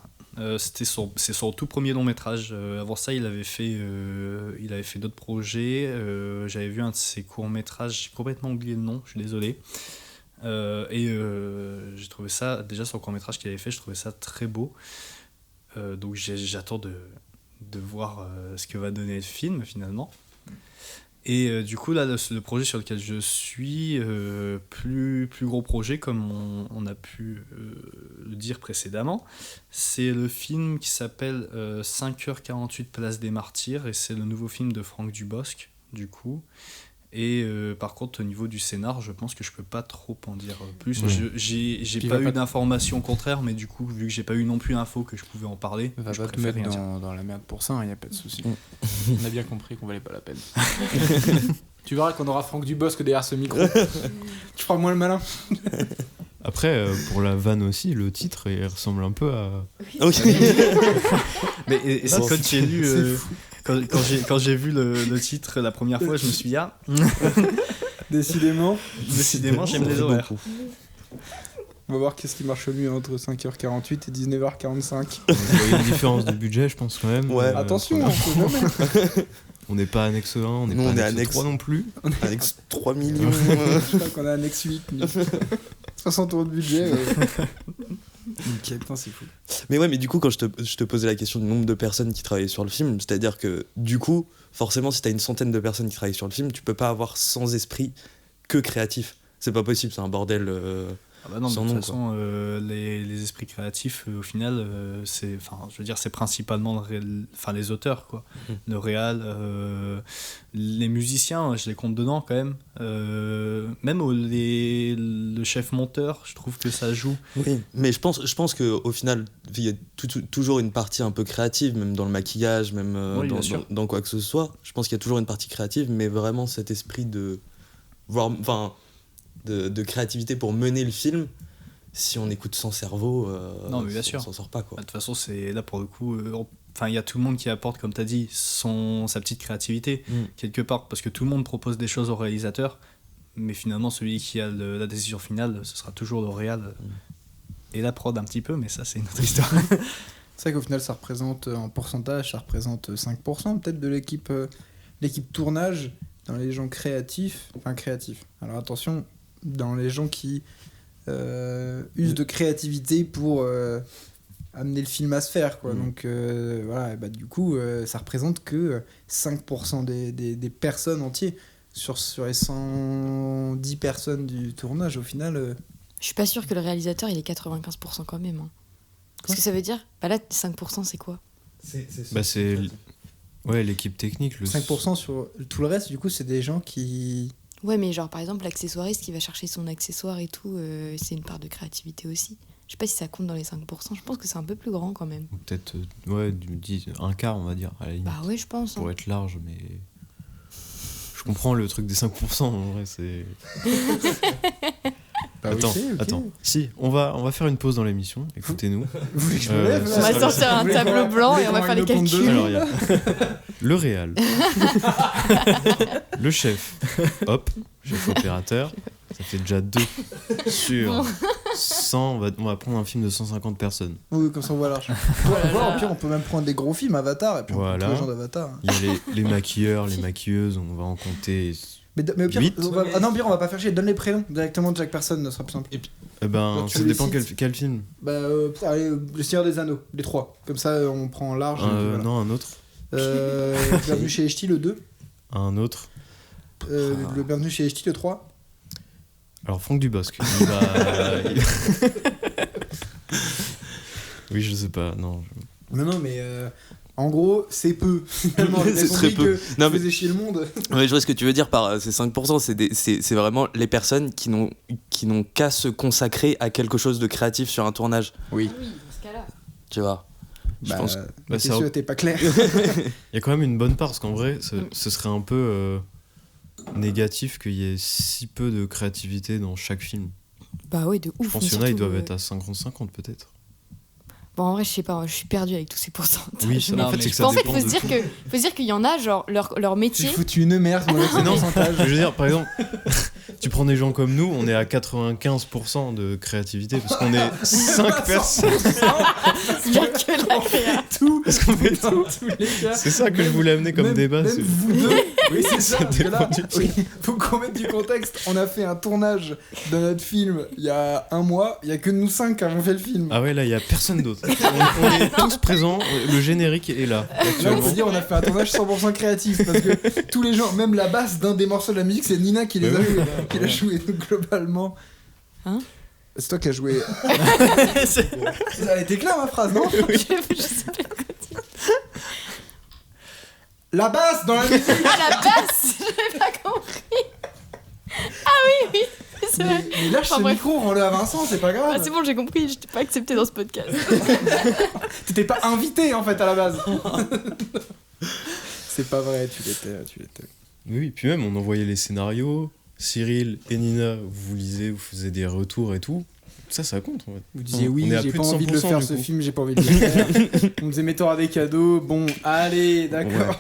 C'est son tout premier long métrage. Avant ça, il avait fait d'autres projets. J'avais vu un de ses courts métrages, j'ai complètement oublié le nom, je suis désolé. J'ai trouvé ça, déjà son court métrage qu'il avait fait, je trouvais ça très beau. Donc j'attends de voir ce que va donner le film finalement. Et du coup là, le projet sur lequel je suis, plus gros projet comme on a pu le dire précédemment, c'est le film qui s'appelle 5h48 Place des Martyrs, et c'est le nouveau film de Franck Dubosc du coup. Et par contre, au niveau du scénar, je pense que je peux pas trop en dire plus. Ouais. J'ai pas eu d'informations contraires, mais du coup, vu que j'ai pas eu non plus l'info que je pouvais en parler, Va je pas te préfère mettre rien dire. dans la merde pour ça, il n'y a pas de souci. On a bien compris qu'on valait pas la peine. Tu verras qu'on aura Franck Dubosc derrière ce micro. Tu feras moins le malin. Après, pour la vanne aussi, le titre il ressemble un peu à. Mais et c'est quand j'ai lu, quand j'ai vu le titre la première fois, je me suis dit Décidément. décidément, j'aime les horaires. On va voir qu'est-ce qui marche le mieux entre 5h48 et 19h45. Il y a une différence de budget, je pense quand même. Ouais. Attention, on sait jamais. On n'est pas annexe 1, on n'est Nous, pas on est annexe annexe 3 non plus. Avec 3 millions. Je crois qu'on a un X8. 60 € de budget. Ok, putain, c'est fou. Mais ouais, mais du coup, quand je te posais la question du nombre de personnes qui travaillaient sur le film, c'est-à-dire que du coup, forcément, si t'as une centaine de personnes qui travaillent sur le film, tu peux pas avoir sans esprit que créatif. C'est pas possible, c'est un bordel. Ah bah non, de Sans toute nom, façon, les esprits créatifs, au final, c'est principalement les auteurs, quoi. Le réal, les musiciens, je les compte dedans quand même. Même le chef monteur, je trouve que ça joue. Oui, mais je pense qu'au final, il y a toujours une partie un peu créative, même dans le maquillage, même Oui, bien sûr. dans quoi que ce soit. Je pense qu'il y a toujours une partie créative, mais vraiment cet esprit de créativité pour mener le film, si on écoute sans cerveau, Non, mais bien sûr. on s'en sort pas, quoi. De toute façon, c'est là pour le coup. Il y a tout le monde qui apporte, comme tu as dit, sa petite créativité, quelque part, parce que tout le monde propose des choses au réalisateur, mais finalement, celui qui a la décision finale, ce sera toujours le réal. Et la prod un petit peu, mais ça, c'est une autre histoire. C'est vrai qu'au final, ça représente, en pourcentage, ça représente 5% peut-être de l'équipe tournage, dans les gens créatifs. Alors attention, dans les gens qui usent de créativité pour amener le film à se faire, quoi. Donc voilà, et bah, du coup, ça représente que 5% des personnes entières sur les 110 personnes du tournage, au final. Je suis pas sûre que le réalisateur il est 95% quand même. Hein. Qu'est-ce que ça veut dire ? Bah là, 5% c'est quoi ? C'est l'équipe technique. 5% sur tout le reste, du coup, c'est des gens qui... Ouais, mais genre par exemple, l'accessoiriste qui va chercher son accessoire et tout, c'est une part de créativité aussi. Je sais pas si ça compte dans les 5%, je pense que c'est un peu plus grand quand même. Peut-être un quart, on va dire, à la limite. Bah ouais, je pense. Pour Hein. être large, mais. Je comprends le truc des 5%, en vrai, c'est. Bah, Attends, ok. attends. Si, on va faire une pause dans l'émission, écoutez-nous. Vous voulez que je me lève, là, On va ça sortir un Vous voulez tableau qu'on- blanc vous et on va voulez faire les qu'on règle le compte calculs. de- Alors, il y a le réal, le chef, hop, chef opérateur, ça fait déjà 2 sur 100, on va prendre un film de 150 personnes. Oui, comme ça on voit large. Au pire, on peut même prendre des gros films Avatar et puis on Voilà. prend tous les gens d'Avatar. Il y a les maquilleurs, les maquilleuses, on va en compter Mais au pire, Huit. ah non, pire, on va pas faire chier. Donne les prénoms directement de chaque personne, ce sera plus simple. Eh ben, Tu ça les dépend cites. quel film. Bah, allez, le Seigneur des Anneaux, les 3. Comme ça, on prend large. et puis voilà. Non, un autre. Bienvenue chez Echti, le 2. Un autre. Le Bienvenue chez Echti, le 3. Alors, Franck Dubosc. Oui, je sais pas. Non. Non, mais en gros, c'est peu. Finalement, C'est très peu. Que Non, tu mais- faisais chier le monde. Ouais, je vois ce que tu veux dire par ces 5%. C'est vraiment les personnes qui n'ont qu'à se consacrer à quelque chose de créatif sur un tournage. Oui. Oui, dans ce cas-là. Tu vois. Je pense. Mais ça- t'es pas clair. Il y a quand même une bonne part, parce qu'en vrai, ce serait un peu négatif qu'il y ait si peu de créativité dans chaque film. Bah oui, de ouf. Je pense mais qu'il y en a, ils surtout, doivent être à 50-50 peut-être. Bon, en vrai, je sais pas, je suis perdue avec tous ces pourcentages. Oui, ça, Non, en fait, mais c'est que ça En fait, dépend faut se de dire tout. faut se dire qu'il y en a, genre, leur J'ai métier. foutu une merde avec ce Mais non, pourcentage. je veux dire, par exemple, tu prends des gens comme nous, on est à 95% de créativité, parce qu'on est 5 personnes. Il y a que la créa. Tout. Parce qu'on fait Dans tout. tous les cas. C'est ça que je voulais amener comme Même- débat. Même c'est- vous deux. Oui, c'est ça. Ça Parce que là, dépend du oui, faut qu'on mette du contexte. On a fait un tournage de notre film il y a un mois. Il y a que nous 5 qui avons fait le film. Ah ouais, là, il y a personne d'autre. On est tous présents, le générique est là, Là, on actuellement. peut dire on a fait un tournage 100% créatif parce que tous les gens, même la basse d'un des morceaux de la musique, c'est Nina qui les Mais a oui, joués, bah, qui l'a joué. Donc globalement. Hein C'est toi qui as joué. Ça a été clair ma phrase, non Je sais pas. La basse dans la musique. Ah, la basse. J'avais pas compris. Ah oui, c'est vrai. Mais lâche Enfin, ce bref. micro, rends-le à Vincent, c'est pas grave. Ah, c'est bon, j'ai compris, je t'ai pas accepté dans ce podcast. T'étais pas invité en fait à la base. C'est pas vrai, tu l'étais. Oui, puis même, on envoyait les scénarios. Cyril et Nina, vous lisez, vous faisiez des retours et tout. Ça compte en fait. Vous disiez On oui, est à j'ai plus pas de envie de le 100% faire du ce coup. film, j'ai pas envie de le faire. On me disait mais t'auras des cadeaux, bon, allez, d'accord.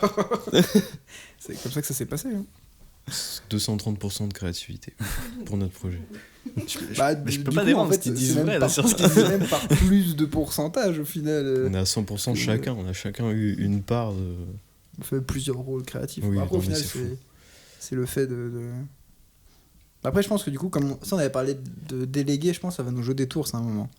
C'est comme ça que ça s'est passé. Hein. 230% de créativité pour notre projet. Bah, mais je du peux pas coup, défendre en fait, ce qu'ils c'est disent même vrai, par- là, sur ce c'est même par plus de pourcentage au final. On est à 100% chacun, on a chacun eu une part de... On fait plusieurs rôles créatifs. Oui, Après, au non, mais final, c'est fou. c'est le fait de. Après, je pense que du coup, comme ça, on avait parlé de déléguer, je pense que ça va nous jouer des tours, c'est un moment.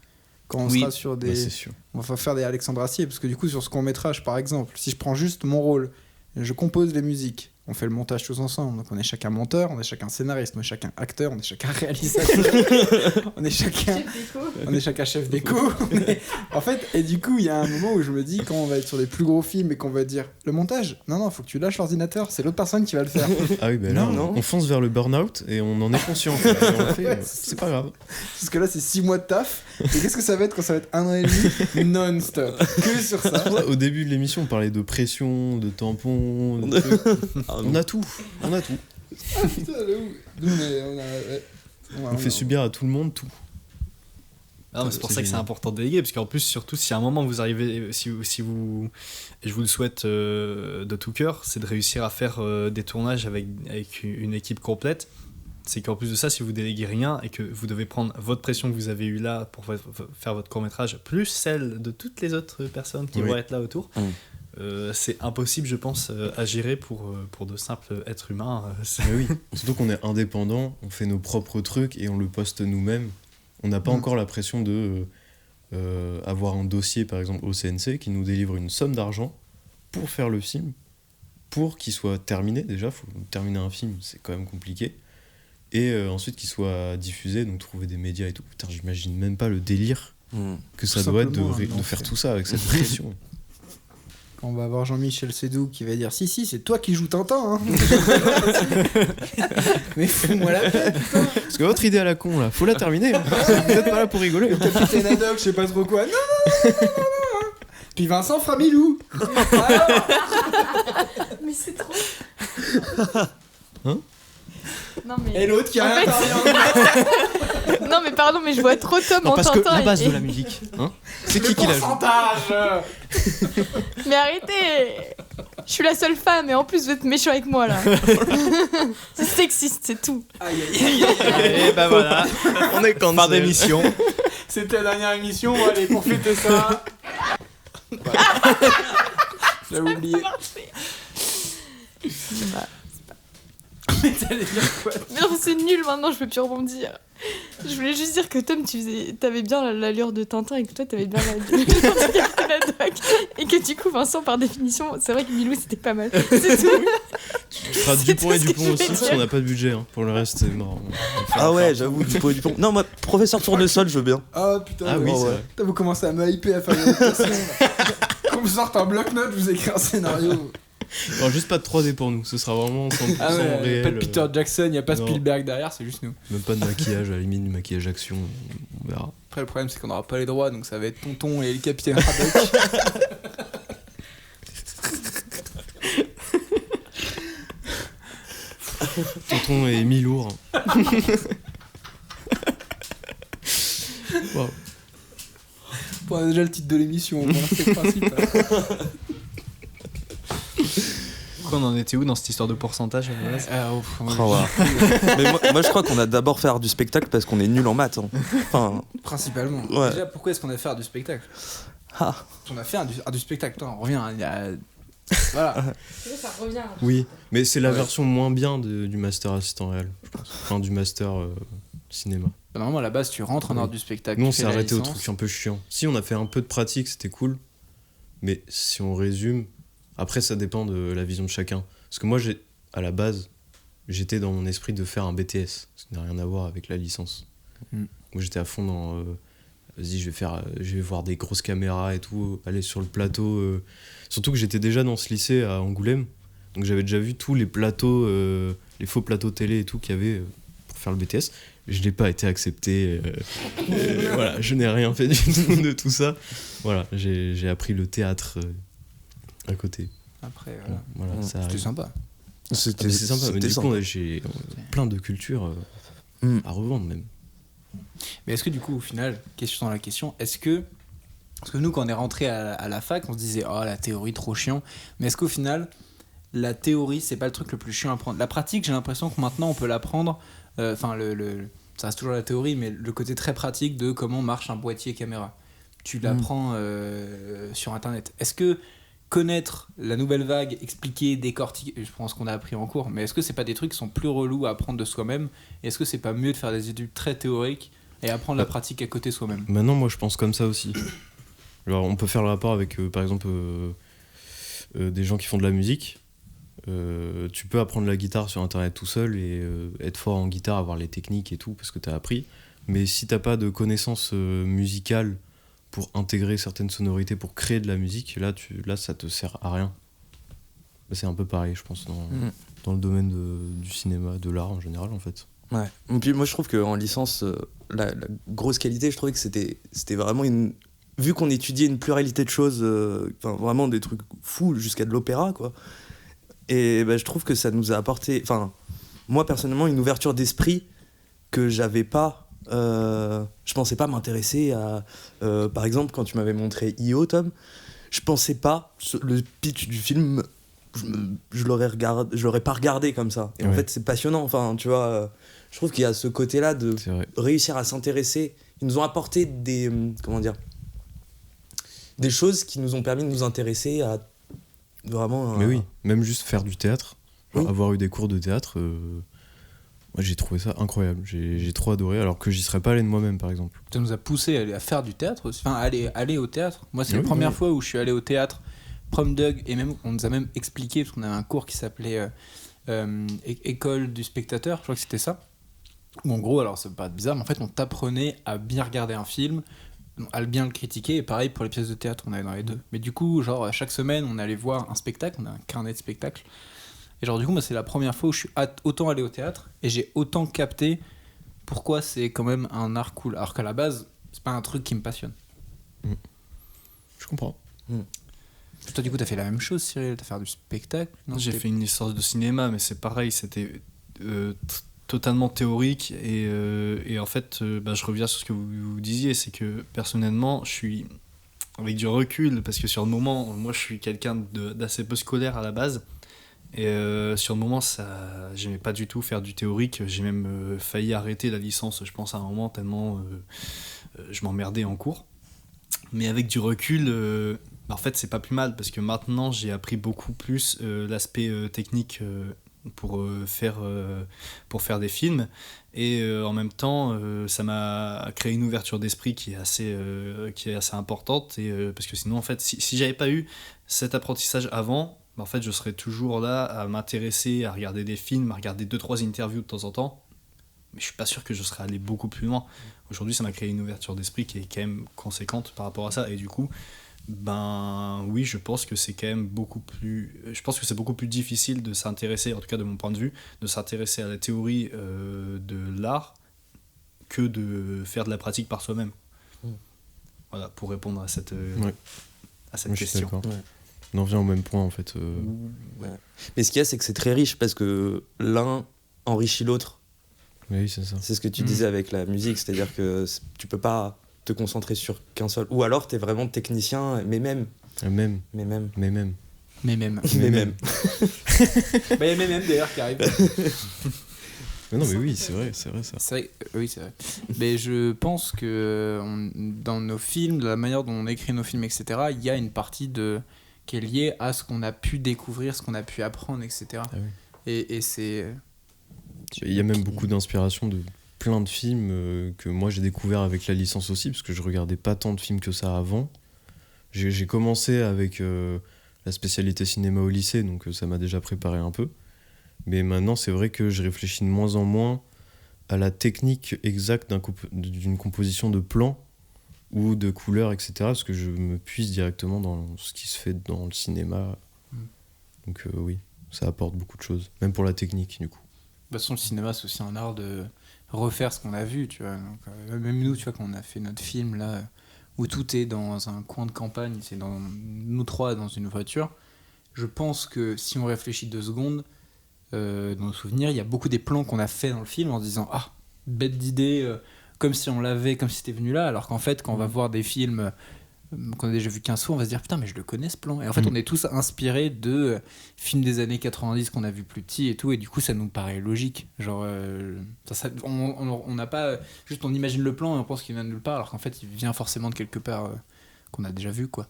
Quand on Oui. sera sur Bah, des. c'est sûr. On va faire des Alexandre Astier, parce que du coup, sur ce court-métrage, par exemple, si je prends juste mon rôle, je compose les musiques, on fait le montage tous ensemble. Donc, on est chacun monteur, on est chacun scénariste, on est chacun acteur, on est chacun réalisateur, on est chacun chef d'écho. En fait, et du coup, il y a un moment où je me dis, quand on va être sur des plus gros films et qu'on va dire le montage, non, faut que tu lâches l'ordinateur, c'est l'autre personne qui va le faire. Ah oui, bah là, Non. on fonce vers le burn-out et on en est conscient. quoi. Et on le fait, c'est pas grave. Parce que là, c'est 6 mois de taf. Et qu'est-ce que ça va être quand ça va être 1 an et demi non-stop que sur ça. C'est pour ça, au début de l'émission, on parlait de pression, de tampons, de trucs. On a tout, on a tout. Ah, putain, là où nous, On fait subir à tout le monde tout. Non, mais c'est pour C'est ça que c'est génial. important de déléguer, parce qu'en plus, surtout si à un moment vous arrivez, si vous et je vous le souhaite de tout cœur, c'est de réussir à faire des tournages avec une équipe complète. C'est qu'en plus de ça, si vous déléguez rien et que vous devez prendre votre pression que vous avez eue là pour faire votre court-métrage, plus celle de toutes les autres personnes qui Oui. vont être là autour, c'est impossible, je pense, à gérer pour de simples êtres humains. Mais oui, surtout qu'on est indépendant, on fait nos propres trucs et on le poste nous-mêmes. On n'a pas encore la pression de avoir un dossier, par exemple, au CNC qui nous délivre une somme d'argent pour faire le film, pour qu'il soit terminé. Déjà, faut terminer un film, c'est quand même compliqué. Et ensuite qu'il soit diffusé, donc trouver des médias et tout. Putain, j'imagine même pas le délire que ça Tout doit être simplement, de un faire enfer. tout ça avec cette pression. Quand on va voir Jean-Michel Sédou qui va dire si, c'est toi qui joues Tintin. Hein. Mais fous-moi la paix. Parce que votre idée à la con, là, faut la terminer. Hein. Vous êtes pas là pour rigoler. Capitaine Haddock, je sais pas trop quoi. Non. Puis Vincent fera Milou. Mais c'est trop. Hein? Non, mais. Et l'autre qui a En rien fait, parlé. Non, mais pardon, mais je vois trop Tom Non, en parce que Tintin. la base et- de la musique, hein, c'est Le qui l'a joué? pourcentage. Mais arrêtez. Je suis la seule femme et en plus vous êtes méchant avec moi là. C'est sexiste, c'est tout. Aïe, aïe, aïe. Et ben voilà, On est quand fin d'émission. C'était la dernière émission. Allez, pour fêter ça. Voilà. J'avais oublié. Bah, Mais t'allais dire quoi? Mais non, c'est nul maintenant, je peux plus rebondir. Je voulais juste dire que Tom, t'avais bien l'allure de Tintin et que toi, t'avais bien l'allure de Captain Haddock. Et que du coup, Vincent, par définition, c'est vrai que Milou, c'était pas mal. C'est tout. Tu feras C'est Dupont et tout ce que Dupont je aussi, voulais si dire. on n'a pas de budget. Hein. Pour le reste, c'est marrant. Ah ouais, j'avoue, Dupont et Dupont. Non, moi, professeur Tournesol, je veux bien. Ah putain, Ah oui, ouais. c'est vrai. Putain, vous commencez à m'hyper à faire des adaptations. Qu'on me sorte un bloc-notes, je vous écris un scénario. Alors, juste pas de 3D pour nous, ce sera vraiment 100% Ah ouais, réel. pas de Peter Jackson, il n'y a pas non. Spielberg derrière, c'est juste nous. Même pas de maquillage, à la limite du maquillage action, on verra. Après, le problème, c'est qu'on n'aura pas les droits, donc ça va être Tonton et le Capitaine Haddock. Tonton est mi-lourd. Wow. Bon, on a déjà le titre de l'émission, bon, c'est le principe. Quoi, on en était où dans cette histoire de pourcentage à la base Oh, ouais. Mais moi, je crois qu'on a d'abord fait du spectacle parce qu'on est nul en maths. Hein. Enfin, Principalement. Ouais. Déjà, pourquoi est-ce qu'on a fait du spectacle? ah. On a fait du spectacle, attends, on revient, il y a... Voilà. Ça revient. Oui, mais c'est la Ouais. version moins bien du master assistant réel, je pense. Enfin, du master cinéma. Normalement, à la base, tu rentres en Oui. ordre du spectacle. Nous, on tu fais s'est la arrêté au licence. truc un peu chiant. Si, on a fait un peu de pratique, c'était cool. Mais si on résume, après, ça dépend de la vision de chacun. Parce que moi, à la base, j'étais dans mon esprit de faire un BTS. Ça n'a rien à voir avec la licence. Mm. Moi, j'étais à fond dans... vas-y, je vais voir des grosses caméras et tout, aller sur le plateau. Surtout que j'étais déjà dans ce lycée à Angoulême. Donc j'avais déjà vu tous les plateaux, les faux plateaux télé et tout qu'il y avait pour faire le BTS. Je n'ai pas été accepté. Voilà, je n'ai rien fait du tout de tout ça. Voilà, j'ai appris le théâtre à côté. Après, voilà. Voilà, Mm. ça C'était arrive. sympa. Ah, mais c'est sympa, mais du coup, j'ai plein de cultures Mm. à revendre même. Mais est-ce que du coup, au final, question dans la question, est-ce que... Parce que nous, quand on est rentré à la fac, on se disait « Oh, la théorie, trop chiant ». Mais est-ce qu'au final, la théorie, c'est pas le truc le plus chiant à prendre? La pratique, j'ai l'impression que maintenant, on peut l'apprendre... Enfin, ça reste toujours la théorie, mais le côté très pratique de comment marche un boîtier caméra. Tu l'apprends sur Internet. Est-ce que connaître la nouvelle vague, expliquer, décortiquer, je pense qu'on a appris en cours, mais est-ce que c'est pas des trucs qui sont plus relous à apprendre de soi-même? Et est-ce que c'est pas mieux de faire des études très théoriques et apprendre la pratique à côté soi-même? Maintenant, moi, je pense comme ça aussi. Alors, on peut faire le rapport avec, par exemple, des gens qui font de la musique. Tu peux apprendre la guitare sur Internet tout seul et être fort en guitare, avoir les techniques et tout, parce que t'as appris. Mais si t'as pas de connaissances musicales pour intégrer certaines sonorités, pour créer de la musique, là ça te sert à rien. C'est un peu pareil, je pense, dans le domaine du cinéma, de l'art en général, en fait. Ouais. Et puis moi je trouve qu'en licence, la grosse qualité, je trouvais que c'était vraiment une... Vu qu'on étudiait une pluralité de choses, enfin vraiment des trucs fous jusqu'à de l'opéra, quoi. Et bah, je trouve que ça nous a apporté, enfin moi personnellement, une ouverture d'esprit que j'avais pas. Je pensais pas m'intéresser à... par exemple, quand tu m'avais montré I.O., Tom, je pensais pas, le pitch du film, je l'aurais pas regardé comme ça. Et en Ouais. fait, c'est passionnant. Enfin, tu vois, je trouve qu'il y a ce côté-là de C'est vrai. réussir à s'intéresser. Ils nous ont apporté des... comment dire, des choses qui nous ont permis de nous intéresser à vraiment... Mais oui, même juste faire du théâtre, genre Oui. avoir eu des cours de théâtre, moi j'ai trouvé ça incroyable. J'ai trop adoré, alors que j'y serais pas allé de moi-même, par exemple. Ça nous a poussé à faire du théâtre aussi. Enfin, aller au théâtre. Moi, c'est la Oui, première oui. fois où je suis allé au théâtre, prom Doug, et même, on nous a même expliqué, parce qu'on avait un cours qui s'appelait École du spectateur, je crois que c'était ça. Où en gros, alors c'est pas bizarre, mais en fait, on t'apprenait à bien regarder un film, à bien le critiquer, et pareil pour les pièces de théâtre, on allait dans les deux. Mais du coup, genre, chaque semaine, on allait voir un spectacle, on a un carnet de spectacle. Et genre, du coup, moi, c'est la première fois où je suis autant allé au théâtre, et j'ai autant capté pourquoi c'est quand même un art cool. Alors qu'à la base, c'est pas un truc qui me passionne. Je comprends. Toi, du coup, t'as fait la même chose, Cyril? T'as fait du spectacle? Non, J'ai c'était- fait une licence de cinéma, mais c'est pareil, c'était totalement théorique. Et en fait, je reviens sur ce que vous disiez, c'est que personnellement, je suis avec du recul, parce que sur le moment, moi je suis quelqu'un d'assez peu scolaire à la base. Et sur le moment, j'aimais pas du tout faire du théorique. J'ai même failli arrêter la licence, je pense, à un moment, tellement je m'emmerdais en cours. Mais avec du recul, en fait, c'est pas plus mal, parce que maintenant, j'ai appris beaucoup plus l'aspect technique pour faire des films. Et en même temps, ça m'a créé une ouverture d'esprit qui est assez importante. Parce que sinon, en fait, si j'avais pas eu cet apprentissage avant, en fait, je serais toujours là à m'intéresser, à regarder des films, à regarder 2-3 interviews de temps en temps. Mais je suis pas sûr que je serais allé beaucoup plus loin. Aujourd'hui, ça m'a créé une ouverture d'esprit qui est quand même conséquente par rapport à ça. Et du coup, oui, je pense que c'est quand même beaucoup plus difficile de s'intéresser, en tout cas de mon point de vue, de s'intéresser à la théorie de l'art que de faire de la pratique par soi-même. Voilà, pour répondre à cette Moi, je suis question. d'accord. On en revient au même point en fait. Ouais. Mais ce qu'il y a, c'est que c'est très riche parce que l'un enrichit l'autre. Oui, c'est ça. C'est ce que tu disais avec la musique, c'est-à-dire que tu peux pas te concentrer sur qu'un seul. Ou alors t'es vraiment technicien, mais même. Même. Mais même. Mais même. Mais même. Mais même. Bah, il y a même d'ailleurs qui arrive. Mais non, mais oui, c'est vrai ça. C'est vrai, oui, c'est vrai. Mais je pense que dans nos films, de la manière dont on écrit nos films, etc., il y a une partie qui est liée à ce qu'on a pu découvrir, ce qu'on a pu apprendre, etc. Ah oui. Et c'est... Il y a même beaucoup d'inspiration de plein de films que moi j'ai découvert avec la licence aussi, parce que je regardais pas tant de films que ça avant. J'ai commencé avec la spécialité cinéma au lycée, donc ça m'a déjà préparé un peu. Mais maintenant, c'est vrai que je réfléchis de moins en moins à la technique exacte d'une composition de plans ou de couleurs, etc. Parce que je me puise directement dans ce qui se fait dans le cinéma. Donc oui, ça apporte beaucoup de choses, même pour la technique du coup. De toute façon, le cinéma, c'est aussi un art de refaire ce qu'on a vu, tu vois. Donc, même nous, tu vois, quand on a fait notre film, là, où tout est dans un coin de campagne, c'est nous trois dans une voiture, je pense que si on réfléchit 2 secondes, dans nos souvenirs, il y a beaucoup des plans qu'on a fait dans le film en se disant « Ah, bête d'idée, comme si on l'avait, comme si c'était venu là », alors qu'en fait, quand on va voir des films qu'on a déjà vu 15 fois, on va se dire « Putain, mais je le connais ce plan ». Et en fait, on est tous inspirés de films des années 90 qu'on a vu plus petits et tout, et du coup, ça nous paraît logique. Genre, on n'a pas... Juste, on imagine le plan et on pense qu'il vient de nulle part, alors qu'en fait, il vient forcément de quelque part qu'on a déjà vu, quoi.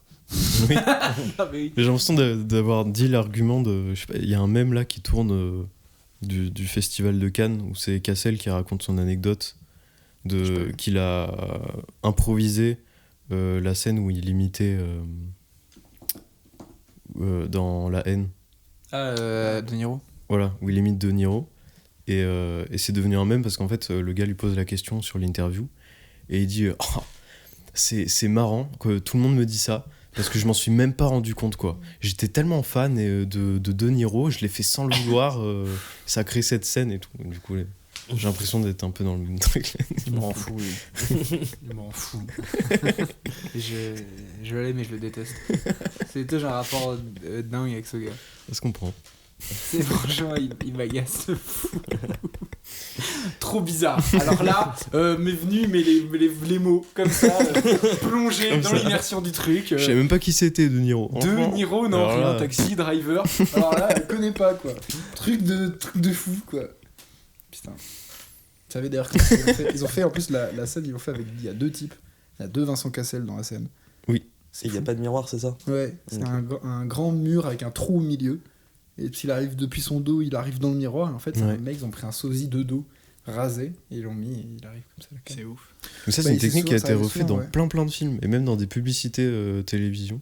Oui. Ah, mais oui. J'ai l'impression d'avoir dit l'argument de... Je sais pas, il y a un mème là qui tourne du festival de Cannes, où c'est Cassel qui raconte son anecdote qu'il a improvisé la scène où il imitait dans La Haine. Ah, De Niro. Voilà, où il imite De Niro. Et c'est devenu un mème parce qu'en fait, le gars lui pose la question sur l'interview et il dit oh, c'est marrant que tout le monde me dit ça parce que je m'en suis même pas rendu compte, quoi. J'étais tellement fan de Niro, je l'ai fait sans le vouloir, ça a créé cette scène et tout. Du coup, j'ai l'impression d'être un peu dans le même truc. Il m'en fout, oui. Il m'en fout. Je l'aime mais je le déteste. J'ai un rapport dingue avec ce gars. Ça se comprend. C'est franchement, il m'agace de fou. Trop bizarre. Alors là, m'est venu les mots comme ça, plongés Comme dans ça. l'immersion du truc. Je savais même pas qui c'était De Niro. De Niro, non, Alors là- un taxi, driver. Alors là, elle connaît pas, quoi. Truc de fou, quoi. Putain. Vous savez d'ailleurs ils ont fait en plus la scène, ils l'ont fait avec... Il y a 2 types. Il y a 2 Vincent Cassel dans la scène. Et il n'y a pas de miroir, c'est ça? Ouais, c'est Ok. un grand mur avec un trou au milieu. Et puis il arrive depuis son dos, il arrive dans le miroir. Et en fait, c'est Ouais. un mec, ils ont pris un sosie de dos rasé et ils l'ont mis et il arrive comme ça. La C'est ouf. Mais ça, Bah, c'est une c'est technique qui a souvent- ça été arrive refaite souvent, dans ouais. plein de films et même dans des publicités télévision.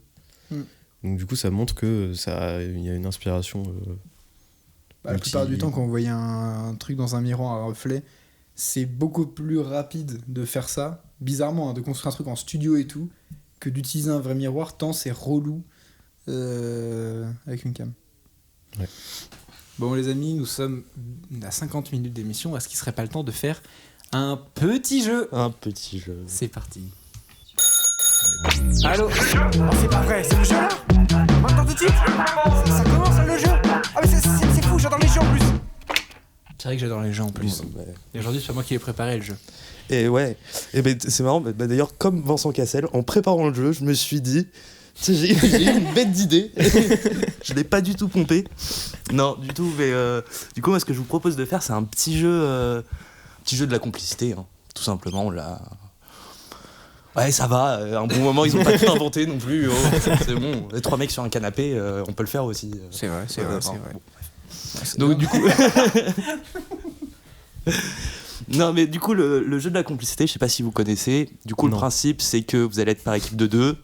Mm. Donc du coup, ça montre que il y a une inspiration. La plupart du temps, quand on voyait un truc dans un miroir à reflet, c'est beaucoup plus rapide de faire ça, bizarrement, hein, de construire un truc en studio et tout, que d'utiliser un vrai miroir, tant c'est relou avec une cam. Bon, les amis, nous sommes à 50 minutes d'émission. Est-ce qu'il serait pas le temps de faire un petit jeu? Un petit jeu. C'est parti. Allô? C'est pas vrai, c'est le jeu là. Maintenant tout de suite ça commence le jeu. Ah mais c'est fou, j'adore les jeux en plus. C'est vrai que j'adore les jeux en plus. Ouais. Et aujourd'hui, c'est pas moi qui ai préparé le jeu. Et ouais, et ben, c'est marrant, bah, d'ailleurs, comme Vincent Cassel, en préparant le jeu, je me suis dit, tu sais, j'ai eu une bête d'idée. Je l'ai pas du tout pompé. Non, du tout, mais du coup, moi, ce que je vous propose de faire, c'est un petit jeu de la complicité, hein. Tout simplement, on l'a... Ouais, ça va, un bon moment, ils ont pas tout inventé non plus. Oh, c'est bon, les 3 mecs sur un canapé, on peut le faire aussi. C'est vrai, c'est vrai, c'est vrai. Bon, Donc du coup... Non mais du coup le jeu de la complicité, je sais pas si vous connaissez. Du coup le principe c'est que vous allez être par équipe de 2.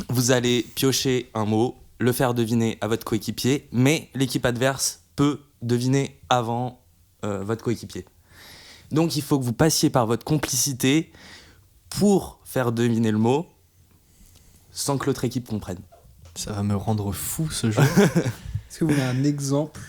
Vous allez piocher un mot, le faire deviner à votre coéquipier, mais l'équipe adverse peut deviner avant votre coéquipier. Donc il faut que vous passiez par votre complicité pour faire deviner le mot sans que l'autre équipe comprenne. Ça va me rendre fou ce jeu. Est-ce que vous avez un exemple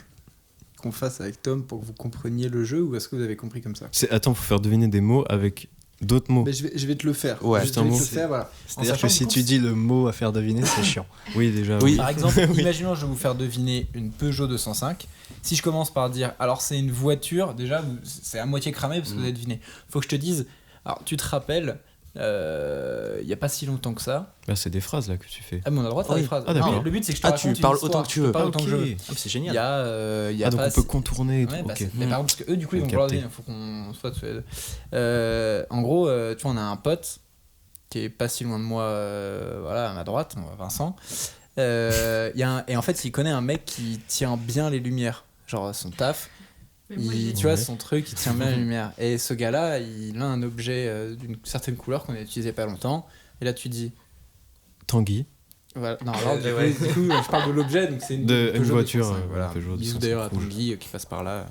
qu'on fasse avec Tom pour que vous compreniez le jeu ou est-ce que vous avez compris comme ça? Attends, faut faire deviner des mots avec d'autres mots. Mais je vais te le faire. Ouais, je vais te le faire, voilà. C'est-à-dire que si tu dis le mot à faire deviner, c'est chiant. Oui, déjà. Oui. Par exemple, imaginons je vais vous faire deviner une Peugeot 205. Si je commence par dire alors c'est une voiture, déjà c'est à moitié cramé parce que vous avez deviné. Faut que je te dise, alors tu te rappelles, il y a pas si longtemps que ça. Là, c'est des phrases là que tu fais. Ah mais on a le droit de faire des phrases. Ah, d'accord. Non, le but c'est que je te Ah, raconte tu parles une histoire. autant que tu veux. Je parle autant que je veux. Ah, c'est Il génial. y a, il y a Donc pas on peut contourner et tout. Ouais, bah, Ok. mais par exemple, parce que eux, du coup, ils vont Ok, vouloir capté. deviner. Il faut qu'on soit tous les deux. En gros, tu vois, on a un pote qui est pas si loin de moi, voilà, à ma droite, Vincent. Et en fait, il connaît un mec qui tient bien les lumières. Genre son taf. Tu vois, son truc, il tient bien les lumières. Et ce gars-là, il a un objet d'une certaine couleur qu'on a utilisé pas longtemps. Et là, tu dis. Tanguy. Voilà. Non, alors, du coup, je parle de l'objet, donc c'est une Une voiture. 205, voilà. Peugeot Bisous 205 d'ailleurs à rouge. Tanguy qui passe par là,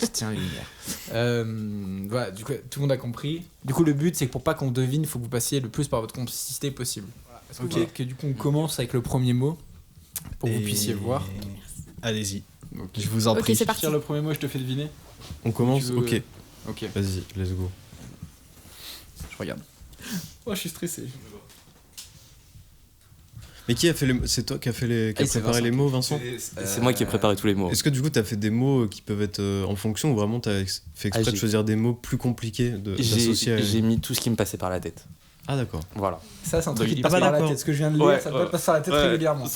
qui tient les lumières. Voilà, du coup, tout le monde a compris. Du coup, le but, c'est que pour pas qu'on devine, il faut que vous passiez le plus par votre complicité possible. Est-ce que vous voulez que du coup, on commence avec le premier mot pour que vous puissiez voir. Allez-y. Okay. Je vous en Ok, prie. c'est Je parti. tire le premier mot, je te fais deviner. On commence. Tu veux- Ok. Ok, Vas-y, let's go. je regarde. Oh, je suis stressé. Mais qui a fait les... C'est toi qui a fait les... qui a c'est préparé Vincent. les mots, Vincent? C'est moi qui ai préparé tous les mots. Est-ce que du coup t'as fait des mots qui peuvent être en fonction ou vraiment t'as fait exprès de j'ai- choisir des mots plus compliqués d'associer à... J'ai mis tout ce qui me passait par la tête. Ah d'accord. Voilà. Ça, c'est un truc Donc, qui te ah passe bah par la d'accord. tête. Ce que je viens de lire, Ouais, ça ouais. te passe par la tête Ouais. régulièrement.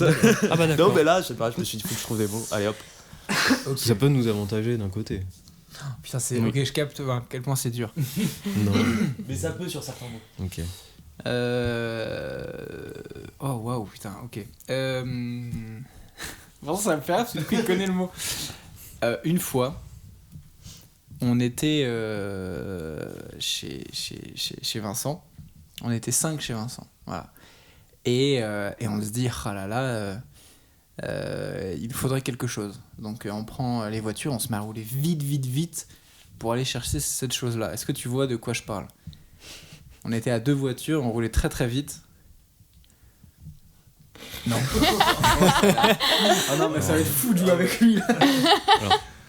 Ah bah d'accord. Non mais là, je sais pas, je me suis dit faut que je trouve des mots. Allez hop. Ça peut nous avantager d'un côté. Putain, c'est. Oui. Ok, je capte à quel point c'est dur. Non. Mais ça peut sur certains mots. Ok. Oh waouh, putain, ok. Bon, ça va me faire rire parce que du coup, il connaît le mot. Une fois, on était chez Vincent. On était 5 chez Vincent. Voilà. Et on se dit, ah là là, il nous faudrait quelque chose. Donc on prend les voitures, on se met à rouler vite pour aller chercher cette chose-là. Est-ce que tu vois de quoi je parle ? On était à 2 voitures, on roulait très vite. Non. Ah non, mais ça va être fou de jouer avec lui.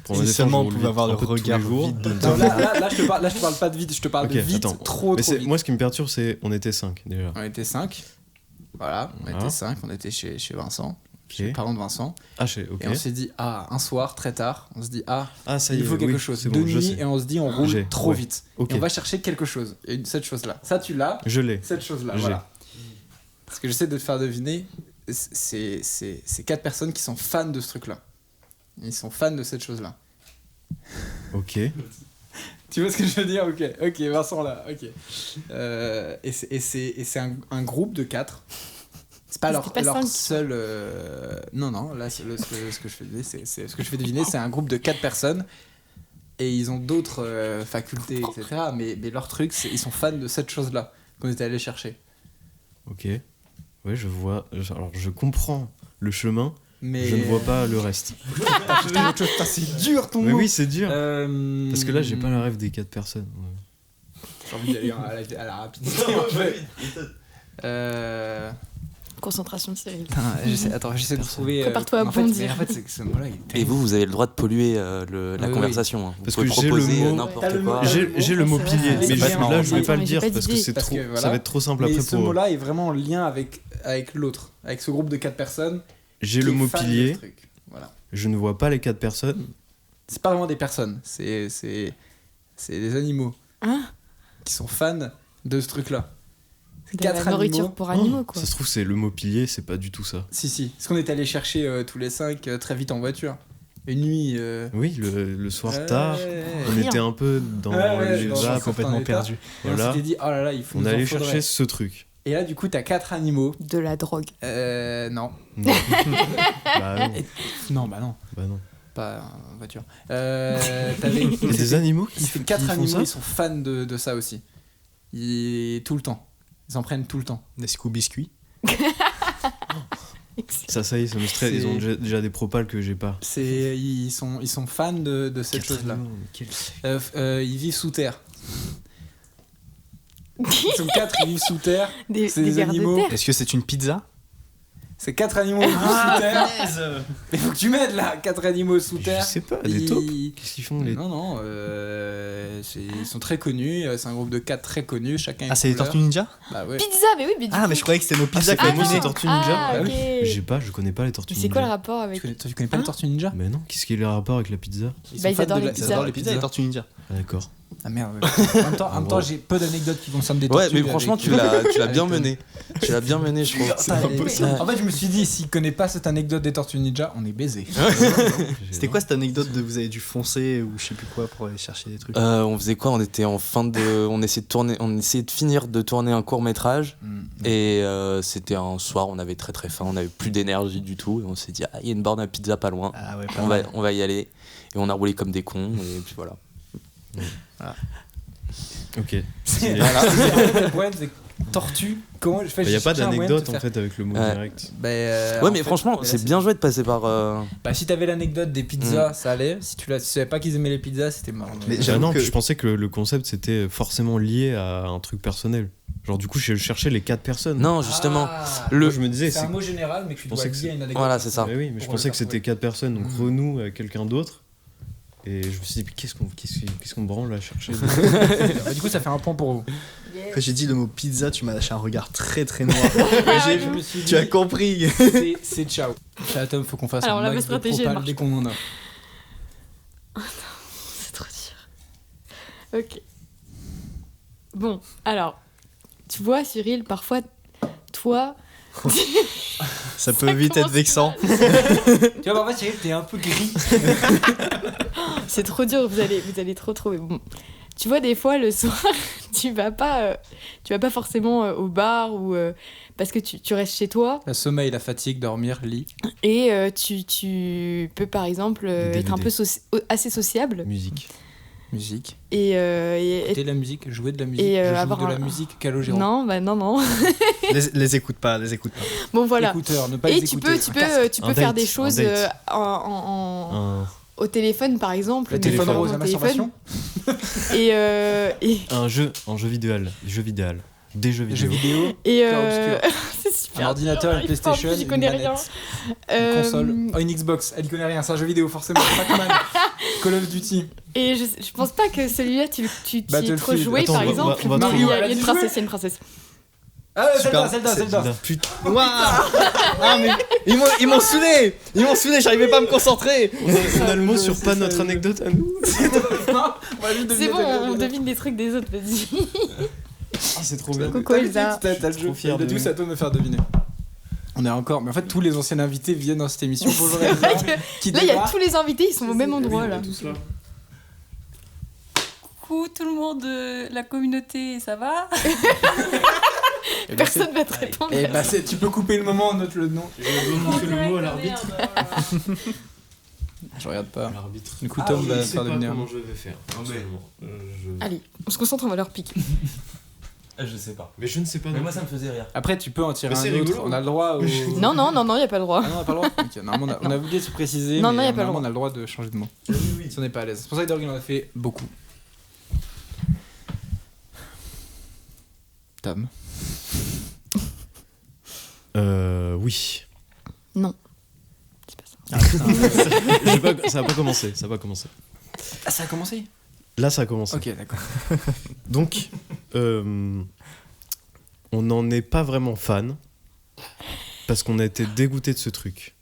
Pour Si ma seulement on défense, je pouvait avoir roule le un peu tous les regard jours. vide de Non, là, je te parle pas de vite, je te parle Ok, de vite, attends. trop Mais vite. moi ce qui me perturbe c'est on était 5 déjà. On était 5. Voilà, on Voilà. était 5, on était chez Vincent, chez les Ok. parents de Vincent. Ah ok. Et on s'est dit, un soir, très tard, on se dit, Ah ça y est. il faut quelque oui, chose. c'est De bon, je nuit, sais. et on se dit, on roule J'ai, trop ouais. vite. Ok. Et on va chercher quelque chose. Et cette chose-là. Ça, tu l'as. Je l'ai. Cette chose-là, J'ai. voilà. Ce que j'essaie de te faire deviner, c'est 4 personnes qui sont fans de ce truc-là. Ils sont fans de cette chose-là. Ok. Tu vois ce que je veux dire? Ok, Vincent là, ok. Et c'est un groupe de 4. C'est pas C'était leur, pas leur cinq. seul. Non, là, ce que je fais deviner, ce que je fais deviner, c'est un groupe de 4 personnes. Et ils ont d'autres facultés, etc. Mais leur truc, c'est ils sont fans de cette chose-là qu'on était allé chercher. Ok. Ouais je vois. Alors je comprends le chemin. Mais Je ne vois pas le reste. Putain, c'est dur ton Mais mot. oui c'est dur. Euh, Parce que là j'ai pas la rêve des 4 personnes. Ouais. J'ai envie d'aller à la rapidité. en fait. Concentration, Cyril. Putain, j'essaie de trouver. Prépare-toi à en fait, bondir. mais en fait, c'est que ce mot-là, il est Et terrible. vous avez le droit de polluer la Oui, conversation. Hein. Vous Parce pouvez que j'ai le proposer mot- n'importe T'as le quoi. mot- J'ai le mot c'est pilier, vrai, mais c'est vrai. là je vais pas le Attends, dire j'ai pas parce que d'idée. c'est Parce trop, que voilà. ça va être trop simple Mais après ce pour. mot-là est vraiment en lien avec l'autre, avec ce groupe de 4 personnes. J'ai qui le est mot fan de pilier, ce truc. Voilà. je ne vois pas les 4 personnes. C'est pas vraiment des personnes, c'est des animaux Hein? qui sont fans de ce truc-là. C'est De la 4 nourriture animaux. pour animaux, quoi. Ça se trouve c'est le mot pilier, c'est pas du tout ça. Si. Parce qu'on est allé chercher tous les 5 très vite en voiture. Une nuit. Oui, le soir ouais, tard, on Rien. était un peu dans Ouais, les dans vapes, un certain complètement état. perdu. Et on Voilà. s'était dit, oh là là, il faut On nous en allait faudrait. chercher ce truc. Et là, du coup, t'as 4 animaux. De la drogue. Non. Non. Bah non. Non, bah non. Bah non. Pas en voiture. T'avais Il y a des animaux qui, Ils 4 qui font animaux, ça. ils sont fans de ça aussi. Tout le temps. Ils en prennent tout le temps. Nesquik biscuits. Ça y est, ça me stresse. Ils ont déjà des propales que j'ai pas. Ils sont fans de cette chose-là. Ils vivent sous terre. Ils sont 4, ils vivent sous terre. C'est des vers de animaux. terre. Est-ce que c'est une pizza? C'est 4 animaux sous terre. Mais faut que tu m'aides là, 4 animaux sous terre. Je sais pas, des taupes. Qu'est-ce qu'ils font les... Non, ils sont très connus. C'est un groupe de 4 très connus. Chacun. Ah, c'est les Tortues Ninja? Bah ouais. Pizza, mais oui, mais du Ah, coup- mais je croyais que c'était nos pizzas c'est qu'on pas nous, disait. c'est Tortues Ninja. Ah, Bah ok. Je connais pas les tortues Mais c'est quoi le ninja. rapport avec... Tu connais pas les Tortues Ninja? Mais non, qu'est-ce qu'il y a le rapport avec la pizza? Ils Bah, sont ils fans adorent de les la- pizzas. J'adore les pizzas et les Tortues Ninja. Ah, d'accord. Ah merde. Ouais. En même temps, j'ai peu d'anecdotes qui concernent des tortues. Ouais, mais franchement, tu l'as bien mené. Tu l'as bien mené, je trouve. En fait, je me suis dit, s'il connaît pas cette anecdote des Tortues Ninja, on est baisé. C'était quoi cette anecdote de vous avez dû foncer ou je sais plus quoi pour aller chercher des trucs? On faisait quoi? On était en fin de. On essayait de finir de tourner un court-métrage. Et c'était un soir, on avait très très faim, on avait plus d'énergie du tout. Et on s'est dit, il y a une borne à pizza pas loin. Ah ouais, On va y aller. Et on a roulé comme des cons. Et puis voilà. Ok. Le problème, c'est que tortue, comment je fais? Il n'y a pas d'anecdote en fait. fait avec le mot Ouais. direct. Ouais, mais franchement, c'est bien joué de passer par. Bah, si t'avais l'anecdote des pizzas, ça allait. Si tu savais pas qu'ils aimaient les pizzas, c'était marrant. Mais Ah j'avoue non, que- je pensais que le concept c'était forcément lié à un truc personnel. Genre du coup je cherchais les 4 personnes. Non, justement. Moi, je me disais C'est un mot général, mais que tu pensais dois que lier à une anecdote. Voilà, c'est ça. Mais oui, mais je Pour pensais le que faire c'était 4 personnes, donc Mhm. renoue avec quelqu'un d'autre. Et je me suis dit, mais qu'est-ce qu'on branle à chercher Bah, du coup, ça fait un point pour vous. Quand j'ai dit le mot pizza, tu m'as lâché un regard très très noir. Je me suis dit, Tu as compris. c'est ciao. Chat Tom, faut qu'on fasse Alors, un la max de stratégie, elle propal marche dès qu'on en a. C'est trop dur. Ok. Bon, alors, tu vois, Cyril, parfois, toi... Ça peut vite être commence vexant. Tu vois, en fait, Cyril, t'es un peu gris. C'est trop dur, vous allez trop trouver. Bon. Tu vois, des fois, le soir, tu vas pas forcément au bar ou parce que tu restes chez toi Le sommeil, la fatigue, dormir, lit. et tu peux, par exemple, être un peu assez sociable Musique. Musique. et Écouter de la musique, jouer de la musique. et, Je joue avoir de la un- musique, Calogero. non, bah non. Les écoute pas, les écoute pas. Bon, voilà. Écouteurs, ne pas Et les tu écouter. peux Un faire date, des un choses date. au téléphone, par exemple. Le mais téléphone vraiment rose, au la masturbation. Et Un jeu vidéo. Des jeux Jeux vidéo. vidéo, Et obscur. c'est super. un ordinateur, une dur, j'arrive pas, en plus, PlayStation, j'y une connais manette, rien. une console. Oh, une Xbox, elle connaît rien, c'est un jeu vidéo forcément. Pac-Man, Call of Duty. Et je pense pas que celui-là, tu y es Battlefield. trop joué, Attends, par on va- exemple. on va Mais trouver. il y a Elle a une dit princesse, il y a une princesse. Ah, Super. Zelda. Putain. Waouh. Ah mais ils m'ont saoulé. J'arrivais pas à me concentrer. On a le mot sur pas notre anecdote à nous. C'est bon, on devine des trucs des autres, vas-y. Ah, c'est trop bien. Coucou Elsa. T'as le jeu. trop fier Il a de dit nous. c'est à toi de me faire deviner. On est encore. Mais en fait, tous les anciens invités viennent dans cette émission. Bonjour Elsa. Qui Là, il y a débarque. tous les invités, ils sont au même endroit là. Coucou tout le monde de la communauté, ça va? Eh ben, Personne va te répondre. Eh bah, tu peux couper le moment, note le nom. le mot à l'arbitre. Je regarde pas. L'arbitre. Du coup, Tom va faire deviner. comment je vais faire. Absolument. Allez, on se concentre, on va leur piquer. Je sais pas. Mais je ne sais pas. ça me faisait rire. Après, tu peux en tirer Mais c'est un autre. rigolo. On a le droit au. Non, y a pas le droit. Ah non, on a pas le droit. Ok, normalement, on a oublié de se préciser. Non, mais non, y a pas le normalement, droit. on a le droit de changer de mot. Si on n'est pas à l'aise. C'est pour ça que Dorg, il en a fait beaucoup. Tom. Oui. Non. C'est pas ça. Ça a pas commencé. Ça a pas commencé. Ah, ça a commencé. Là, ça a commencé. Ok, d'accord. Donc, on n'en est pas vraiment fan parce qu'on a été dégoûté de ce truc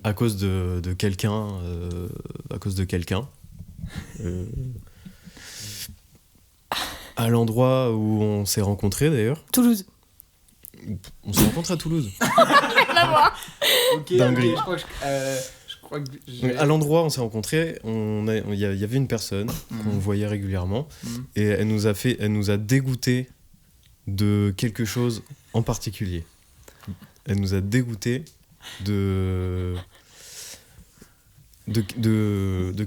à cause de quelqu'un, à l'endroit où on s'est rencontrés d'ailleurs. Toulouse. On s'est rencontrés à Toulouse. Ok, Dinguerie. ok, je crois que j'ai- À l'endroit où on s'est rencontrés, il y avait une personne qu'on voyait régulièrement Mhm. et elle nous a dégoûté de quelque chose en particulier. Elle nous a dégoûté de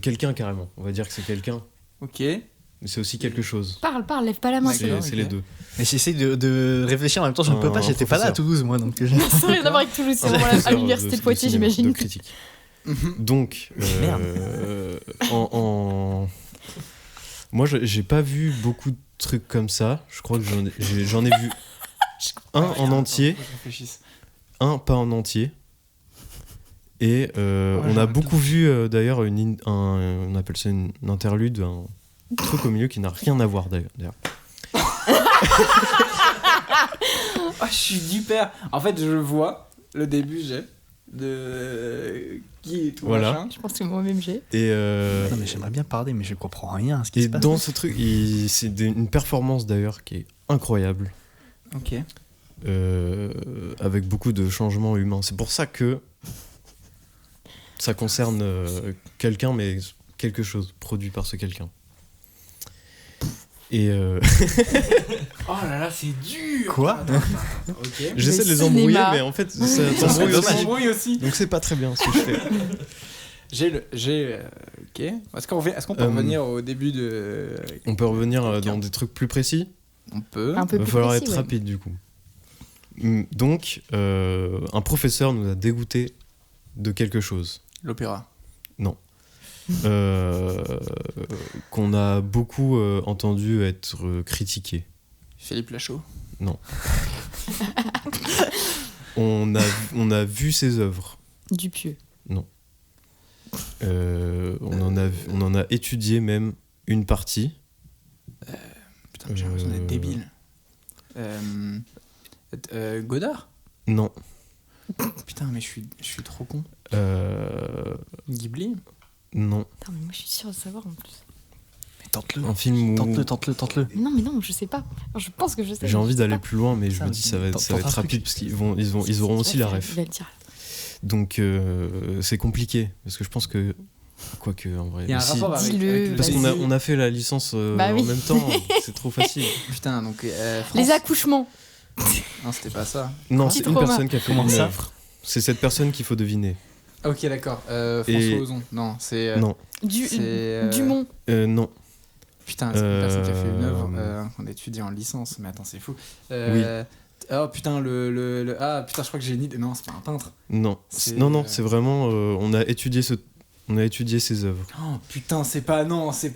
quelqu'un carrément. On va dire que c'est quelqu'un, Ok. mais c'est aussi quelque chose. Parle, lève pas la main. D'accord. C'est ok. les deux. Mais j'essaie de réfléchir en même temps, je ne peux pas, j'étais pas là à professeur. Toulouse moi donc. Ça n'a rien à voir avec Toulouse, c'est Un vraiment à professeur l'université de Poitiers, cinéma, j'imagine. de critique. Donc, moi, j'ai pas vu beaucoup de trucs comme ça. Je crois que j'en ai vu un en entier, un pas en entier. Et on a beaucoup vu d'ailleurs on appelle ça une interlude, un truc au milieu qui n'a rien à voir d'ailleurs. Ah, je suis super. En fait, je vois le début, de qui est tout Voilà. machin. Je pense que moi-même j'ai. Et, Non mais j'aimerais bien parler mais je comprends rien à ce qui et se passe. dans ce truc, c'est une performance d'ailleurs qui est incroyable, Ok. avec beaucoup de changements humains. C'est pour ça que ça concerne quelqu'un, mais quelque chose produit par ce quelqu'un. Et Oh là là, c'est dur. Quoi ? Ok. j'essaie de les cinéma. embrouiller, mais en fait, ça t'embrouille Ça aussi. m'embrouille aussi. Donc c'est pas très bien ce que je fais. Ok. Est-ce qu'on peut revenir au début de. On peut revenir dans des trucs plus précis. On peut. Un peu Il va plus falloir précis, être ouais. rapide du coup. Donc, un professeur nous a dégoûté de quelque chose. L'opéra. Qu'on a beaucoup entendu être critiqué. Philippe Lachaud. On a vu ses œuvres. Dupieux. On en a étudié même une partie. Putain, j'ai l'impression d'être débile. Godard. Non. Putain, mais je suis trop con. Ghibli. Non. Putain, mais moi je suis sûre de savoir en plus. Mais tente-le. Un film où Tente-le. Non, mais non, je sais pas. Alors, je pense que je sais. j'ai mais envie je sais d'aller pas. plus loin, mais je Ça, me dis ça va être tente un truc. rapide parce qu'ils auront aussi la ref. Il va le dire. Donc c'est compliqué parce que je pense que quoique en vrai. Il y a un si. rapport avec, Dis-le. avec le Parce Daisy. qu'on a fait la licence Bah oui. en même temps, c'est trop facile. Putain, donc. France. Les accouchements. Non, c'était pas ça. Non, Petit c'est une trauma. personne qui a fait Comment une ça œuvre. C'est cette personne qu'il faut deviner. Ok, d'accord. François Et- Ozon. Non, c'est. Non, C'est. Dumont. non. Putain, c'est une personne qui a fait une œuvre Euh, qu'on a étudiée en licence. Mais attends, c'est fou. Oui. Oh putain, Ah putain, je crois que j'ai une idée. Non, c'est pas un peintre. Non, C'est, non, c'est vraiment. On a étudié ses œuvres. Oh putain, c'est pas. Non, c'est.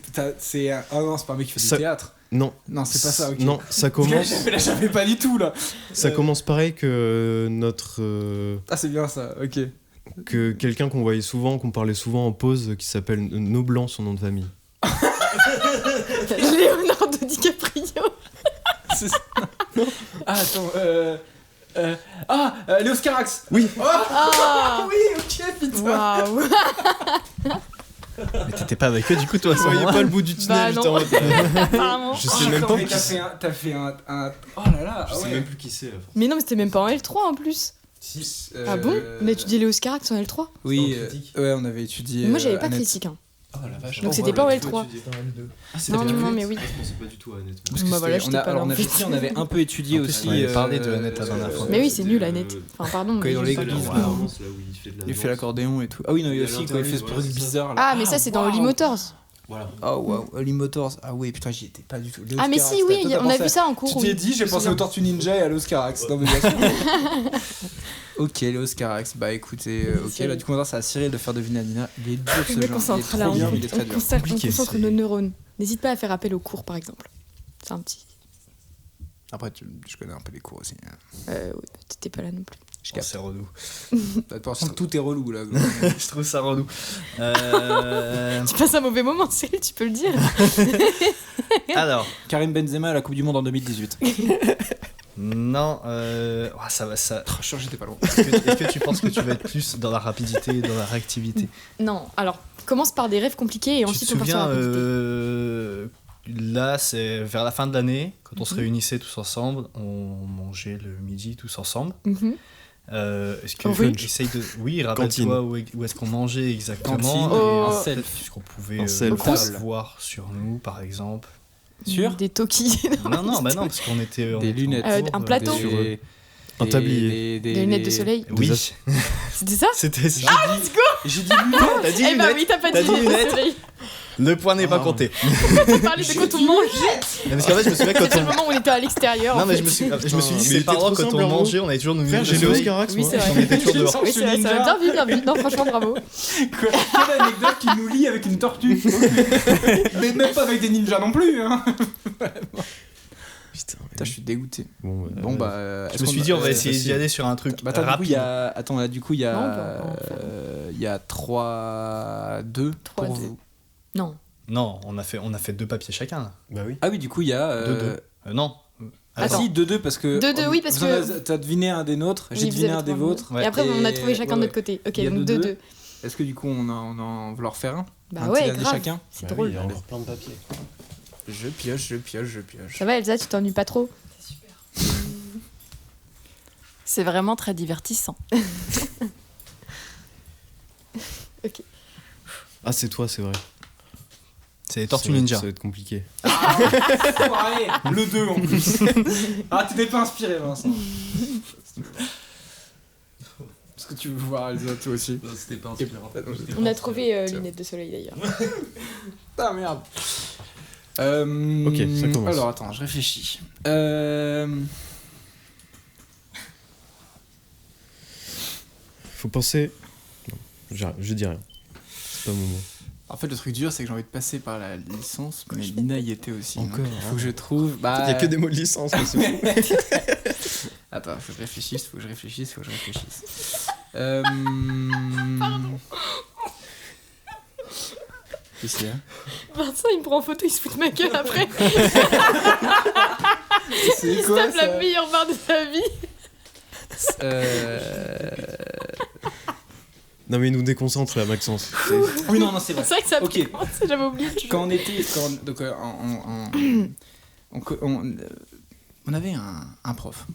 Oh non, c'est pas un mec qui fait Ça- du théâtre. Non, Non, c'est pas ça, ok. Non, ça commence. Là, j'avais pas du tout, là. Ça commence pareil que notre. Ah, c'est bien ça, ok. Que quelqu'un qu'on voyait souvent, qu'on parlait souvent en pause, qui s'appelle Noblan, son nom de famille. Leonardo DiCaprio. Ah, attends, Léos Carax. Oui. Ah. Oui, ok, putain. Waouh. Mais t'étais pas avec eux du coup toi à ce Je voyais moment-là. pas le bout du Bah, tunnel, non. j'étais en mode, Apparemment. Je sais même pas Mais qui c'est. t'as fait un. Oh là là, Je ah sais ouais. même plus qui c'est. Mais non, mais c'était même pas en L3 en plus. Ah bon? On a étudié Léos Carax en L3? Oui, C'était en critique. ouais, on avait étudié. Moi j'avais pas Annette. critique. Hein. Oh la vache. Donc c'était pas en L3. Non, non, mais oui. Je pensais pas du tout à Annette. Parce que Bah voilà, c'était- j'étais on a, pas alors là, on en avait fait. dit, on avait un peu étudié En plus, aussi. on avait parlé de Annette la dernière fois. Mais oui, c'est nul, Annette. Enfin, pardon. Quand il est dans mais- l'église, il fait l'accordéon et tout. Ah oui, non, il y a aussi quand il fait ce bruit bizarre. Là. Ah, mais ça c'est dans waouh. Holly Motors. Voilà. Oh waouh, Holly Motors. Ah oui, putain, j'y étais pas du tout. Léos Ah, mais Carax, si, oui, toi, t'as on a pensé vu ça en cours. Tu t'es oui. dit, j'ai Je pensé me aux Tortues Ninja et à Léos Carax. Non, mais bien sûr. Ok, Léos Carax. Bah écoutez, ok, là du coup, on va c'est à Cyril de faire deviner à Nina. Il est dur ce Je me jeu. Il est concentre là, trop bien, on mais il est très dur. concentre Compliqué, c'est- nos neurones. N'hésite pas à faire appel au cours par exemple. C'est un petit. Après, je connais un peu les cours aussi. Oui, t'étais pas là non plus. Je Oh, capte. c'est relou. T'as l'impression que tout est relou là. Je trouve ça relou. Tu passes un mauvais moment, Cyril, tu peux le dire. Alors, Karim Benzema à la Coupe du Monde en 2018. non, ça va, ça. Oh, je suis sûr que j'étais pas loin. Est-ce que tu penses que tu vas être plus dans la rapidité, dans la réactivité? Non, alors commence par des rêves compliqués et Tu ensuite te on part sur la souviens, rapidité. là, c'est vers la fin de l'année, quand on se Mhm. réunissait tous ensemble, on mangeait le midi tous ensemble. Mhm. Est-ce que Oui. essaye de. Oui, rappelle-toi où est-ce qu'on mangeait exactement. Cantine, Oh. un self. Puisqu'on pouvait Un self. voir sur nous, par exemple. Sûr Des Toki. Non, bah non, parce qu'on était. Des lunettes. Un plateau. Un tablier. Des lunettes de soleil. Oui, C'était ça c'était ça. J'ai dit lunettes. T'as dit Eh bah lunettes. oui, t'as pas T'as dit dit lunettes de lunettes. soleil. Le point n'est pas compté. T'as parlé de quand on mangeait. Parce qu'en fait, je me souviens quand C'était le on. moment où on était à l'extérieur. Non, en mais fait. je me suis dit, Mais il c'est était pas trop quand simple, on Hervé. mangeait, on avait toujours nos Frère, j'ai lunettes de le soleil. Oscarax, Oui, moi. c'est vrai. On était toujours dehors. Oui, c'est vrai, ça va bien vu. Non, franchement, bravo. Quoi, quelle anecdote qui nous lie avec une tortue. Mais même pas avec des ninjas non plus. Hein. Putain, je suis dégoûté. Bon, Bon bah. Je me suis dit, on va essayer d'y aller sur un truc Bah attends, du coup, rapide. il y a. Non, bah, on Il y a 3-2 pour 3-2. vous. Non. Non, on a fait 2 papiers chacun. Là. Bah oui. Ah oui, du coup, il y a. 2-2. Non. Ah Attends. si, 2-2 parce que. 2-2, oui, parce que- T'as deviné un des nôtres, j'ai Oui, vous deviné avez un des trouvé vôtres. Ouais. Et après, on a trouvé Et- chacun ouais, de notre côté. Ok, Il y a donc 2-2. 2-2. Est-ce que du coup, on veut leur faire un Bah Un petit ouais, dernier grave. chacun C'est Bah drôle. oui, il y a encore plein de papiers. Je pioche. Ça va, Elsa, tu t'ennuies pas trop? C'est vraiment très divertissant. Ah, c'est toi, c'est vrai. C'est les Tortues Ça va être- Ninja. Ça va être compliqué. Allez, le 2 en plus. Ah, t'étais pas inspiré, Vincent. Est-ce que tu veux voir Elsa toi aussi? C'était pas inspirant. On a trouvé lunettes de soleil d'ailleurs. Ah merde. Ok, ça commence. Alors attends, je réfléchis. Faut penser. Non, je dis rien. C'est pas mon mot. En fait, le truc dur, c'est que j'ai envie de passer par la licence, mais Lina y était aussi. donc Encore, Faut que je trouve. Bah. Il y a que des mots de licence, mais c'est fou. Attends, faut que je réfléchisse. Qu'est-ce qu'il y a? Vincent, il me prend en photo, il se fout de ma gueule après. C'est Il se quoi tape la meilleure barre de sa vie. Non, mais il nous déconcentre là, Maxence. Oui, non, c'est vrai. C'est vrai que ça me Ok. commence, j'avais oublié le jeu. Quand on était. Donc, on avait un prof.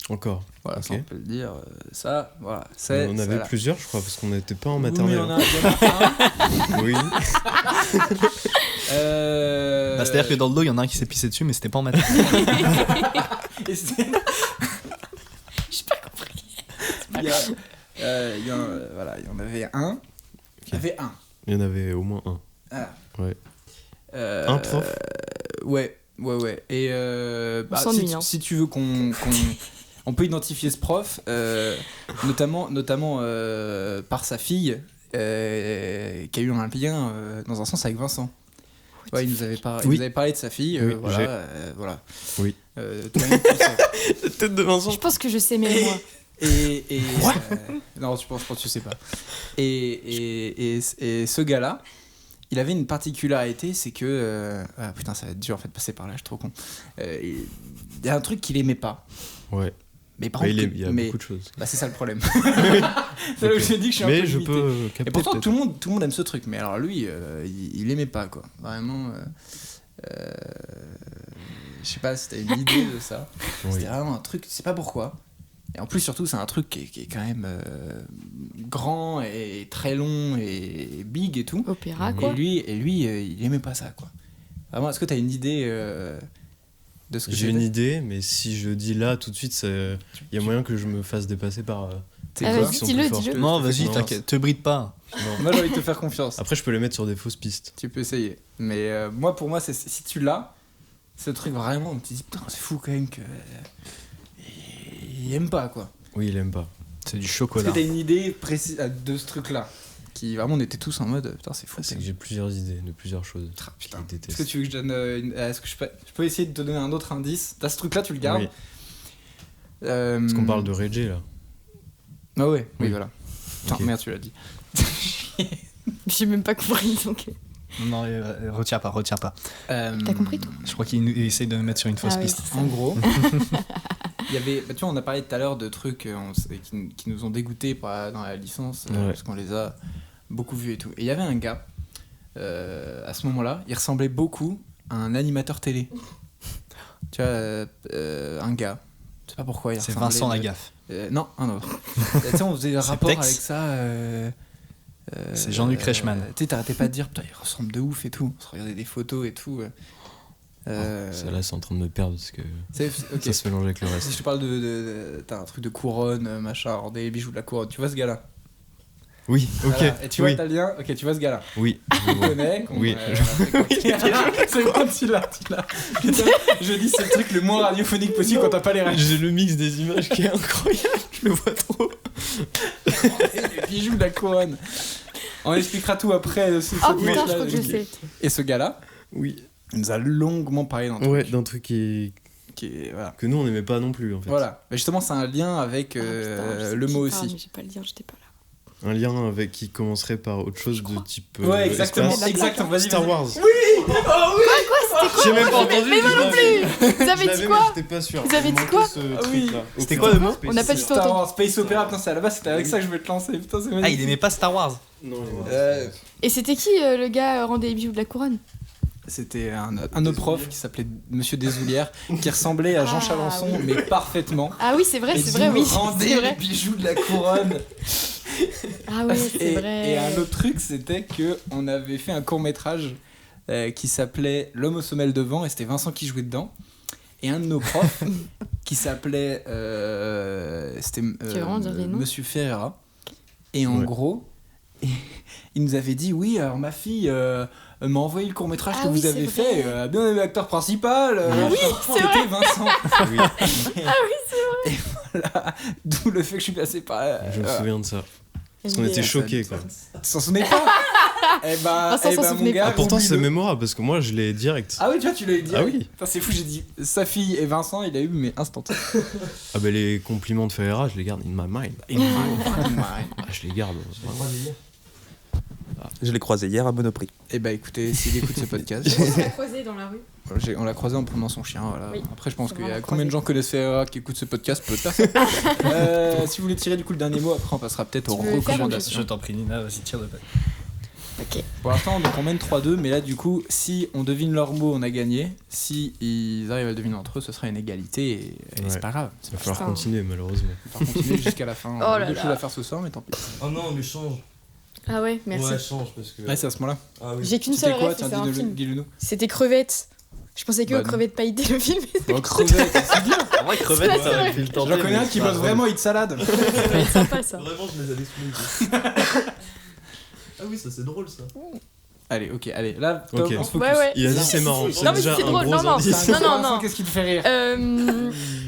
Encore. Voilà, Ok. ça on peut le dire. Ça, voilà. Mais on avait ça, là. plusieurs, je crois, parce qu'on n'était pas en Oui, maternelle. il y en a un. Oui. Bah, c'est-à-dire que dans le dos, il y en a un qui s'est pissé dessus, mais c'était pas en maths. Et c'est- J'ai pas compris. il y en avait un. Il y avait un. Il y en avait au moins un. Ah. Ouais. Un prof. Ouais. Et s'ennuie, si, hein. si tu veux on peut identifier ce prof, notamment par sa fille, qui a eu un lien dans un sens avec Vincent. Ouais, il nous avait parlé de sa fille. Oui, voilà. Oui. Toi-même, tu sais. Tête de Vincent. Je pense que je sais même moi. Non, je pense que tu sais pas. Et ce gars-là, il avait une particularité, c'est que putain, ça va être dur en fait de passer par là, je suis trop con. Il y a un truc qu'il aimait pas. Ouais. Mais par Bah, contre, il y a beaucoup de choses. bah, c'est ça le problème. C'est là où je dis que je suis un Mais peu je limité. peux capter. Et pourtant, peut-être. tout le monde aime ce truc. Mais alors lui, il aimait pas quoi. Vraiment. Je sais pas si t'as une idée de ça. Oui. C'était vraiment un truc, je sais pas pourquoi. Et en plus, surtout, c'est un truc qui est quand même grand et très long et big et tout. Opéra, Et quoi. Et lui, il aimait pas ça, quoi. Vraiment, est-ce que t'as une idée de ce que J'ai c'était une idée, mais si je dis là tout de suite, il y a moyen que je me fasse dépasser par. C'est Ah, quoi vas-y, qui sont dis-le, plus forts. dis-le. Non, vas-y, Non. t'inquiète, te bride pas. Non. Moi, j'ai envie de te faire confiance. Après, je peux les mettre sur des fausses pistes. Tu peux essayer. Mais pour moi, si tu l'as, c'est le truc vraiment où tu te dis, putain, c'est fou quand même que. Il aime pas, quoi. Oui, il aime pas. C'est du Est-ce chocolat. que t'as une idée précise de ce truc-là? Qui vraiment, on était tous en mode, putain, c'est fou. C'est que j'ai plusieurs idées de plusieurs choses. Ah, putain. qu'il Est-ce déteste. que tu veux que je donne est-ce que je peux essayer de te donner un autre indice? T'as ce truc-là, tu le gardes. Oui. Parce Parce qu'on parle de Reggie là. Ah ouais, oui, Oui. voilà. Putain, Ok. merde, tu l'as dit. J'ai même pas compris donc. Non, retiens pas. T'as compris toi? Je crois qu'il essaye de me mettre sur une fausse Ah oui, piste. c'est ça. En gros, il y avait. Bah, tu vois, on a parlé tout à l'heure de trucs qui nous ont dégoûtés dans la licence, Ouais. parce qu'on les a beaucoup vus et tout. Et il y avait un gars, à ce moment-là, il ressemblait beaucoup à un animateur télé. Tu vois, un gars. Je sais pas pourquoi il C'est ressemblait, Vincent mais- Lagaffe. Non, un autre. Tu sais, on faisait un C'est rapport Tex. avec ça. C'est Jean-Luc Reichmann. Tu sais, t'arrêtais pas de dire, putain, il ressemble de ouf et tout. On se regardait des photos et tout. Ça là, c'est en train de me perdre parce que ok. ça se mélange avec le Si reste. je te parle t'as un truc de couronne, machin, alors des bijoux de la couronne, tu vois ce gars-là? Oui, ok. Voilà. Et tu vois, oui. t'as le lien? Ok, tu vois ce gars-là? Oui. Tu connais? Oui. C'est bon, tu l'as. Putain, je dis, c'est le truc le moins radiophonique possible quand t'as pas les règles. J'ai le mix des images qui est incroyable. Je le vois trop. Les bijoux de la couronne. On expliquera tout après. Oh putain, je crois que je sais. Et ce gars-là, Oui. il nous a longuement parlé d'un truc. Ouais, d'un truc qui est, voilà. que nous on n'aimait pas non plus en fait. Voilà. Mais justement, c'est un lien avec Putain, je sais le qui mot parle, aussi. mais j'ai pas le lien, j'étais pas là. Un lien avec qui commencerait par autre chose de type. Ouais, exactement. espace. Exactement. Vas-y. Star Wars. C'était quoi? J'ai même pas entendu. Mais moi non plus. Vous avez dit quoi? J'étais pas sûr. Vous avez Il dit manquait quoi? ce Oui. truc-là. C'était quoi le mot? On n'a pas du tout Star entendu. Wars, Space Opera. Putain, c'est à la base, c'était avec ça que je voulais te lancer. Putain, c'est magnifique. Ah, il aimait pas Star Wars. Non, Et c'était qui le gars rendait les bijoux de la couronne? C'était un autre prof qui s'appelait Monsieur Desoulières, qui ressemblait à Jean Ah, Chalençon, oui. mais parfaitement. Ah oui, c'est vrai, Et c'est du vrai, oui. rendait C'est les vrai. bijoux de la couronne. Ah oui, c'est vrai. Et un autre truc, c'était que on avait fait un court métrage qui s'appelait L'homme aux semelles de vent, et c'était Vincent qui jouait dedans. Et un de nos profs qui s'appelait c'était veux vraiment dire des noms Monsieur Ferreira. Et en Ouais. gros, il nous avait dit oui, alors ma fille m'a envoyé le court métrage Ah que oui, vous avez c'est fait, vrai. a bien aimé l'acteur principal. oui, c'est vrai. C'était Vincent. Oui, Et voilà, d'où le fait que je suis passé par. je me souviens de ça. Parce qu'on Mais, était choqués quoi. Tu t'en souvenais pas? Eh bah, Vincent s'en mon souvenait gars, pas. Ah, pourtant c'est oublie-le. mémorable parce que moi je l'ai direct. Ah oui, tu vois, tu l'as dit. Ah oui. Putain, c'est fou, j'ai dit sa fille et Vincent, il a eu, mais instant. Ah bah les compliments de Ferreira, je les garde in my mind. Ah, je les garde. vraiment. Je l'ai croisé hier à Monoprix. Et bah écoutez, s'il écoute ce podcast, On l'a croisé dans la rue. on l'a croisé en promenant son chien. Voilà. Oui, Après, je pense c'est qu'il y a vraiment combien de croisé. gens connaissent Ferreira qui écoutent ce podcast? Peu de personnes. Si vous voulez tirer du coup le dernier mot, après on passera peut-être aux Tu veux le faire, recommandations. Je t'en prie, Nina, vas-y, tire de balle. Ok. Pour l'instant, donc on mène 3-2, mais là, du coup, si on devine leurs mots, on a gagné. Si ils arrivent à le deviner entre eux, ce sera une égalité et c'est Ouais. pas grave. Il va falloir Putain. continuer malheureusement. On va continuer jusqu'à la fin. Oh On a là deux là. choses à faire ce soir, mais tant pis. Oh non, mais change. Ah ouais, merci. Ouais, change parce que. Ouais, c'est à ce moment-là. Ah oui. J'ai qu'une C'était seule quoi? ref, et Tiens, c'est un film. dis-le nous. C'était Crevettes. Je pensais que Bah, aux crevettes pailletées le film. Oh, crevette, c'est bien. En vrai, crevette, C'est ça aurait vrai. pu le tenter. J'en connais un mais qui c'est pas bosse drôle. vraiment hit salade. C'est sympa ça. Vraiment, je les avais sous les yeux. Ah oui, ça c'est drôle ça. Allez, ok, allez. Là, Tom, Ok. on se focus. Ouais, ouais. Il a dit c'est marrant. Non, mais déjà c'est un drôle. gros Non, non. indice. Non, non, non. Qu'est-ce qui te fait rire?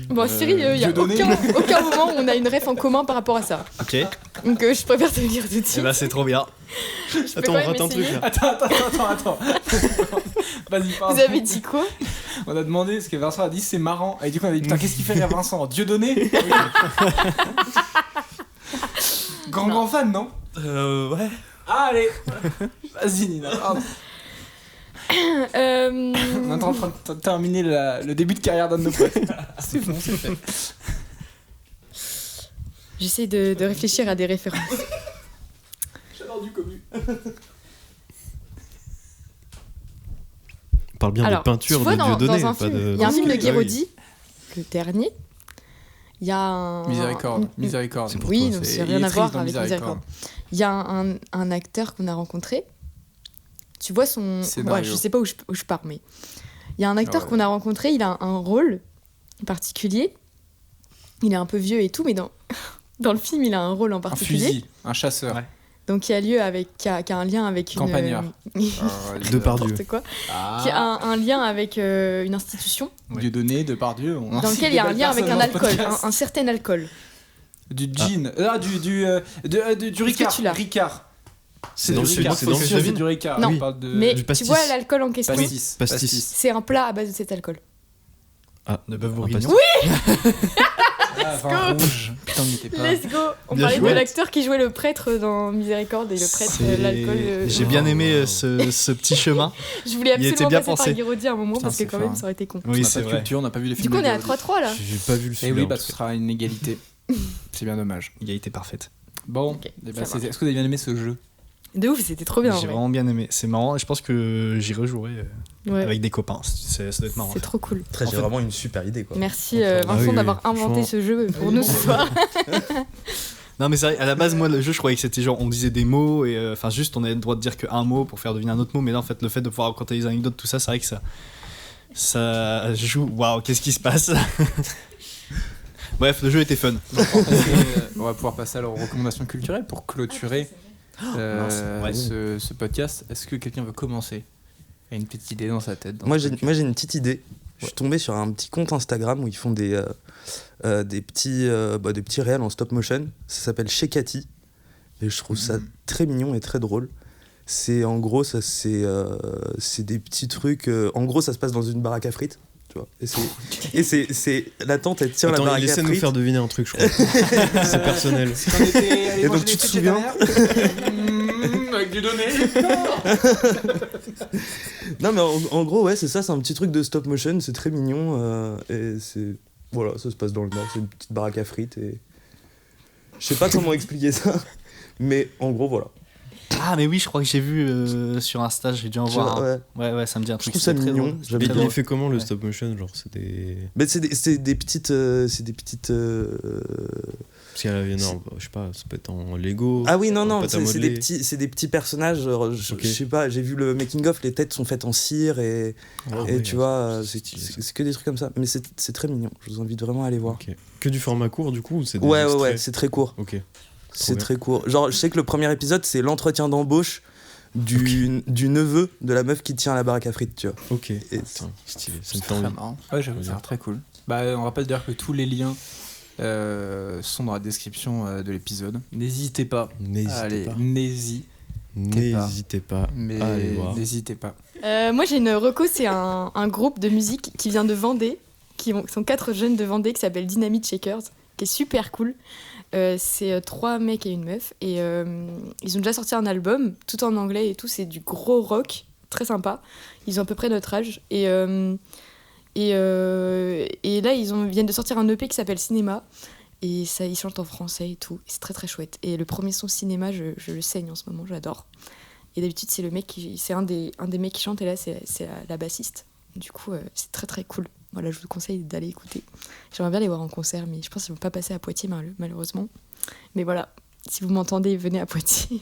Bon, Cyril, il n'y a Dieudonné. aucun moment où on a une ref en commun par rapport à ça. Ok, et Donc je préfère te le dire tout de suite. bah c'est trop bien. Je peux Attends, quand on même rate un truc essayer. là. Attends. Vas-y, pardon. Vous avez dit quoi? On a demandé ce que Vincent a dit, c'est marrant. Et du coup, on a dit putain, qu'est-ce qui fait rire Vincent? Dieudonné? Grand fan, non? Ouais. Ah, allez. Vas-y, Nina. pardon. On est en train de terminer le début de carrière d'un de nos potes. C'est bon, c'est fait. J'essaie de réfléchir à des références. J'adore du commu. On parle bien Alors, de peinture tu vois, de Dieudonné, dans un pas film, de. il y a un film de Ah oui. Guéraudy, le dernier. Il y a un... Miséricorde. une- Miséricorde. C'est pour Oui, toi, donc c'est- c'est il rien est à triste voir dans avec Miséricorde. Miséricorde. Il y a un acteur qu'on a rencontré. Tu vois son... Scénario. Ouais, je sais pas où je pars, mais... Il y a un acteur Ouais. qu'on a rencontré, il a un rôle particulier. Il est un peu vieux et tout, mais dans le film, il a un rôle en Un particulier. fusil, un chasseur. Ouais. Donc qui a lieu avec... qui a un lien avec une... Campagnard. Depardieu. n'importe quoi. Ah. Qui a un lien avec une institution Dieudonné, Depardieu. on dans incite lequel il y a des un belles lien avec personnes un dans le alcool, podcast. un certain alcool. Du gin. Ah, du Ricard. tu l'as Ricard. C'est du dans le sud, Ricard. c'est dans le Faut sud. que c'est du Ricard. Non. On parle de Mais du tu pastis. vois l'alcool en question, pastis. Pastis. c'est un plat à base de cet alcool. Ah, De bœuf un bourguignon. pastis. Ah, vin rouge. Putain, on n'y était pas. Let's go. On Bien parlait joué. de l'acteur qui jouait le prêtre dans Miséricorde et le prêtre C'est- l'alcool. J'ai bien aimé ce petit chemin. Je voulais il était absolument bien passer pensé. par Guéraudy à un moment Putain, parce que c'est quand fort, même hein. ça aurait été con. Oui, on n'a c'est pas de vrai. culture, on n'a pas vu les Du films. coup on de est à Guéraudy. 3-3 là. J'ai pas vu le Et film. oui, parce que ce sera une égalité. C'est bien dommage. Égalité parfaite. Bon, Ok, eh ben, ça marche. est-ce que vous avez bien aimé ce jeu? De ouf, c'était trop bien. J'ai ouais. vraiment bien aimé. C'est marrant et je pense que j'y rejouerai Ouais. avec des copains. Ça doit être marrant. C'est trop cool. Très, j'ai vraiment une super idée quoi. Merci Ah Vincent oui, d'avoir oui, inventé franchement. ce jeu pour nous ce soir. Non mais c'est vrai, à la base moi le jeu je croyais que c'était genre on disait des mots et enfin juste on avait le droit de dire qu'un mot pour faire deviner un autre mot mais là en fait le fait de pouvoir raconter des anecdotes tout ça c'est vrai que ça Ça joue. Waouh, qu'est-ce qui se passe? Bref, le jeu était fun. On va pouvoir passer alors aux recommandations culturelles pour clôturer ce podcast. Est-ce que quelqu'un veut commencer? Il y a une petite idée dans sa tête. Moi j'ai une petite idée. Je suis tombé sur un petit compte Instagram où ils font des petits réels en stop motion. Ça s'appelle Chez Cathy. Et je trouve ça très mignon et très drôle. C'est en gros, c'est des petits trucs. En gros, ça se passe dans une baraque à frites. Tu vois. Et c'est la tante, elle tient la baraque à frites. Il essaie de nous faire deviner un truc, je crois. C'est personnel. Et donc tu te souviens avec du donné. Non mais en gros ouais c'est ça, c'est un petit truc de stop motion, c'est très mignon et c'est voilà, ça se passe dans le Nord, c'est une petite baraque à frites et je sais pas comment expliquer ça, mais en gros voilà. Ah mais oui, je crois que j'ai vu sur Insta, j'ai dû en voir. Ouais, ça me dit un Je truc. trouve ça mignon. Il fait comment le stop motion, genre c'est des. Mais c'est des petites Parce qu'il y a, non, je sais pas, ça peut être en Lego. Ah oui, non, c'est des petits personnages. Je sais pas, j'ai vu le making of, les têtes sont faites en cire et tu vois, c'est que des trucs comme ça. Mais c'est très mignon. Je vous invite vraiment à aller voir. Okay. Que du format court du coup ou c'est ouais, c'est très court. Ok. C'est très court. Genre, je sais que le premier épisode, c'est l'entretien d'embauche du neveu de la meuf qui tient la baraque à frites, tu vois. Ok. Stylé. Ça me fait envie. Ouais, j'avoue, ça a l'air très cool. Bah, on rappelle d'ailleurs que tous les liens sont dans la description de l'épisode. N'hésitez pas. N'hésitez pas à aller voir. N'hésitez pas. Moi j'ai une reco, c'est un groupe de musique qui vient de Vendée, qui sont 4 jeunes de Vendée qui s'appellent Dynamite Shakers, qui est super cool. C'est 3 mecs et une meuf et ils ont déjà sorti un album tout en anglais et tout, c'est du gros rock très sympa. Ils ont à peu près notre âge et là ils viennent de sortir un EP qui s'appelle Cinéma et ça, ils chantent en français et tout, et c'est très très chouette. Et le premier son Cinéma, je le saigne en ce moment, j'adore. Et d'habitude c'est c'est un des mecs qui chante et là c'est la bassiste. Du coup c'est très très cool. Voilà, je vous conseille d'aller écouter. J'aimerais bien les voir en concert, mais je pense qu'ils vont pas passer à Poitiers malheureusement. Mais voilà, si vous m'entendez, venez à Poitiers.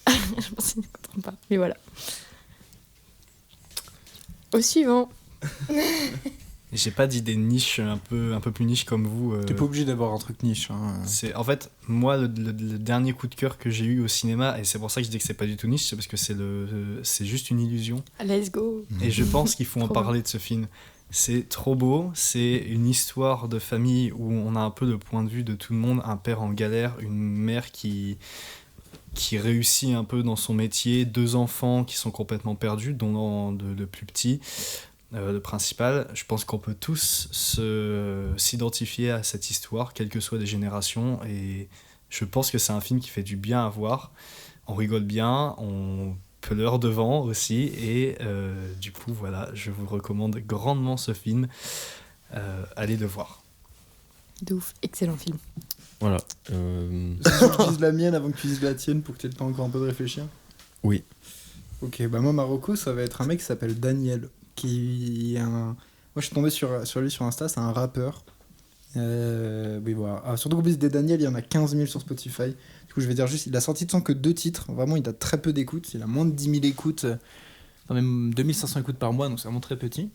Je pense qu'ils ne comprennent pas. Mais voilà. Au suivant. J'ai pas d'idée niche, un peu plus niche comme vous. T'es pas obligé d'avoir un truc niche. C'est, en fait, moi, le dernier coup de cœur que j'ai eu au cinéma, et c'est pour ça que je dis que c'est pas du tout niche, c'est parce que c'est juste une illusion. Let's go. Et je pense qu'il faut en parler de ce film. C'est trop beau, c'est une histoire de famille où on a un peu le point de vue de tout le monde, un père en galère, une mère qui réussit un peu dans son métier, 2 enfants qui sont complètement perdus, dont le plus petit, le principal. Je pense qu'on peut tous s'identifier à cette histoire, quelles que soient les générations, et je pense que c'est un film qui fait du bien à voir. On rigole bien, on pleure devant aussi, et du coup voilà, je vous recommande grandement ce film, allez le voir. De ouf, excellent film. Voilà. Si tu dises la mienne avant que tu dises la tienne pour que tu aies le temps encore un peu de réfléchir. Oui. Ok, bah moi Marocco, ça va être un mec qui s'appelle Daniel, qui est moi je suis tombé sur lui sur Insta, c'est un rappeur. Oui voilà. Ah, surtout qu'en plus des Daniel, il y en a 15 000 sur Spotify. Du coup, je vais dire juste, il a sorti de son que 2 titres. Vraiment, il a très peu d'écoutes. Il a moins de 10 000 écoutes. Enfin, même 2500 écoutes par mois, donc c'est vraiment très petit.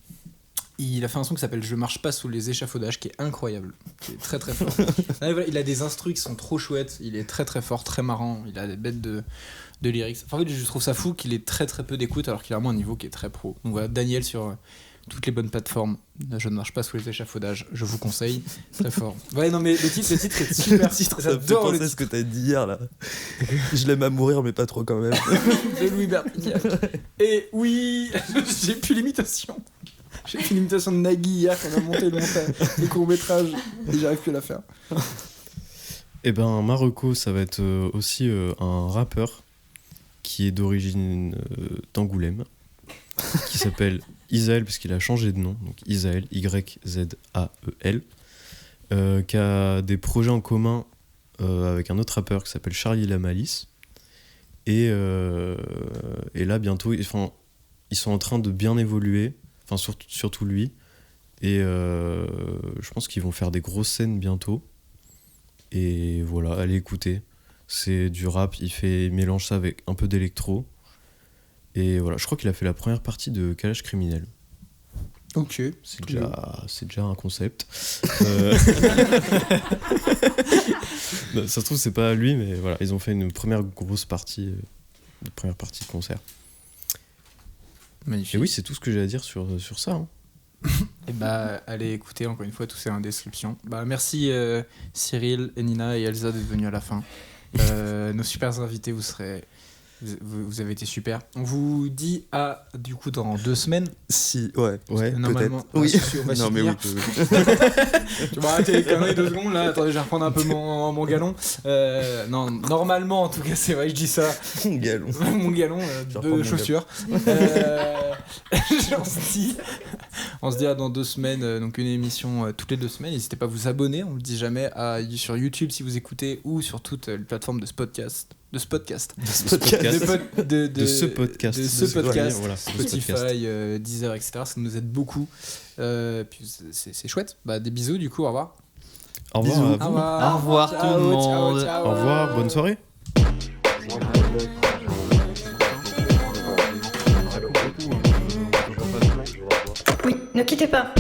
Il a fait un son qui s'appelle Je marche pas sous les échafaudages, qui est incroyable, qui est très très fort. Il a des instrus qui sont trop chouettes. Il est très très fort, très marrant. Il a des bêtes de lyrics. Enfin, en fait, je trouve ça fou qu'il ait très très peu d'écoutes alors qu'il a vraiment un niveau qui est très pro. Donc voilà, Daniel sur toutes les bonnes plateformes. Je ne marche pas sous les échafaudages. Je vous conseille. Très fort. Ouais, non, mais le titre est super. Ça me fait penser ce que t'as dit hier là. Je l'aime à mourir, mais pas trop quand même. De Louis Bertignac. Et oui, j'ai plus l'imitation. J'ai fait une imitation de Nagui hier quand on a monté le court-métrage et j'arrive plus à la faire. Et ben Marocco, ça va être aussi un rappeur qui est d'origine d'Angoulême, qui s'appelle Isaël, puisqu'il a changé de nom, donc Isaël, Y-Z-A-E-L, qui a des projets en commun avec un autre rappeur qui s'appelle Charlie Lamalice. Et là, bientôt, ils sont en train de bien évoluer, enfin surtout lui. Et je pense qu'ils vont faire des grosses scènes bientôt. Et voilà, allez écouter. C'est du rap, il mélange ça avec un peu d'électro. Et voilà, je crois qu'il a fait la première partie de Calage Criminel. Ok. C'est déjà un concept. Non, ça se trouve, c'est pas lui, mais voilà, ils ont fait une première grosse partie, de concert. Magnifique. Et oui, c'est tout ce que j'ai à dire sur ça. Hein. Et bah, allez écouter encore une fois, tout c'est en description. Bah, merci Cyril, et Nina et Elsa d'être venus à la fin. Nos super invités, vous avez été super. On vous dit à du coup dans 2 semaines. Si, ouais, Normalement, peut-être. Oui. On va Non, s'y mais oui. tenir. Tu vas arrêter les conneries 2 secondes là. Attendez, je vais reprendre un peu mon galon. Non, normalement, en tout cas, c'est vrai, je dis ça. Mon galon. Mon galon Je reprends de mon chaussures. On se dit à dans 2 semaines, donc une émission toutes les 2 semaines. N'hésitez pas à vous abonner, on le dit jamais, sur YouTube si vous écoutez ou sur toutes les plateformes de ce podcast. De ce podcast. Voilà, Spotify, Deezer, etc. Ça nous aide beaucoup. Puis c'est chouette. Bah, des bisous du coup, au revoir. Au revoir. Bisous. Au revoir tout le monde. Ciao. Au revoir, bonne soirée. Oui, ne quittez pas.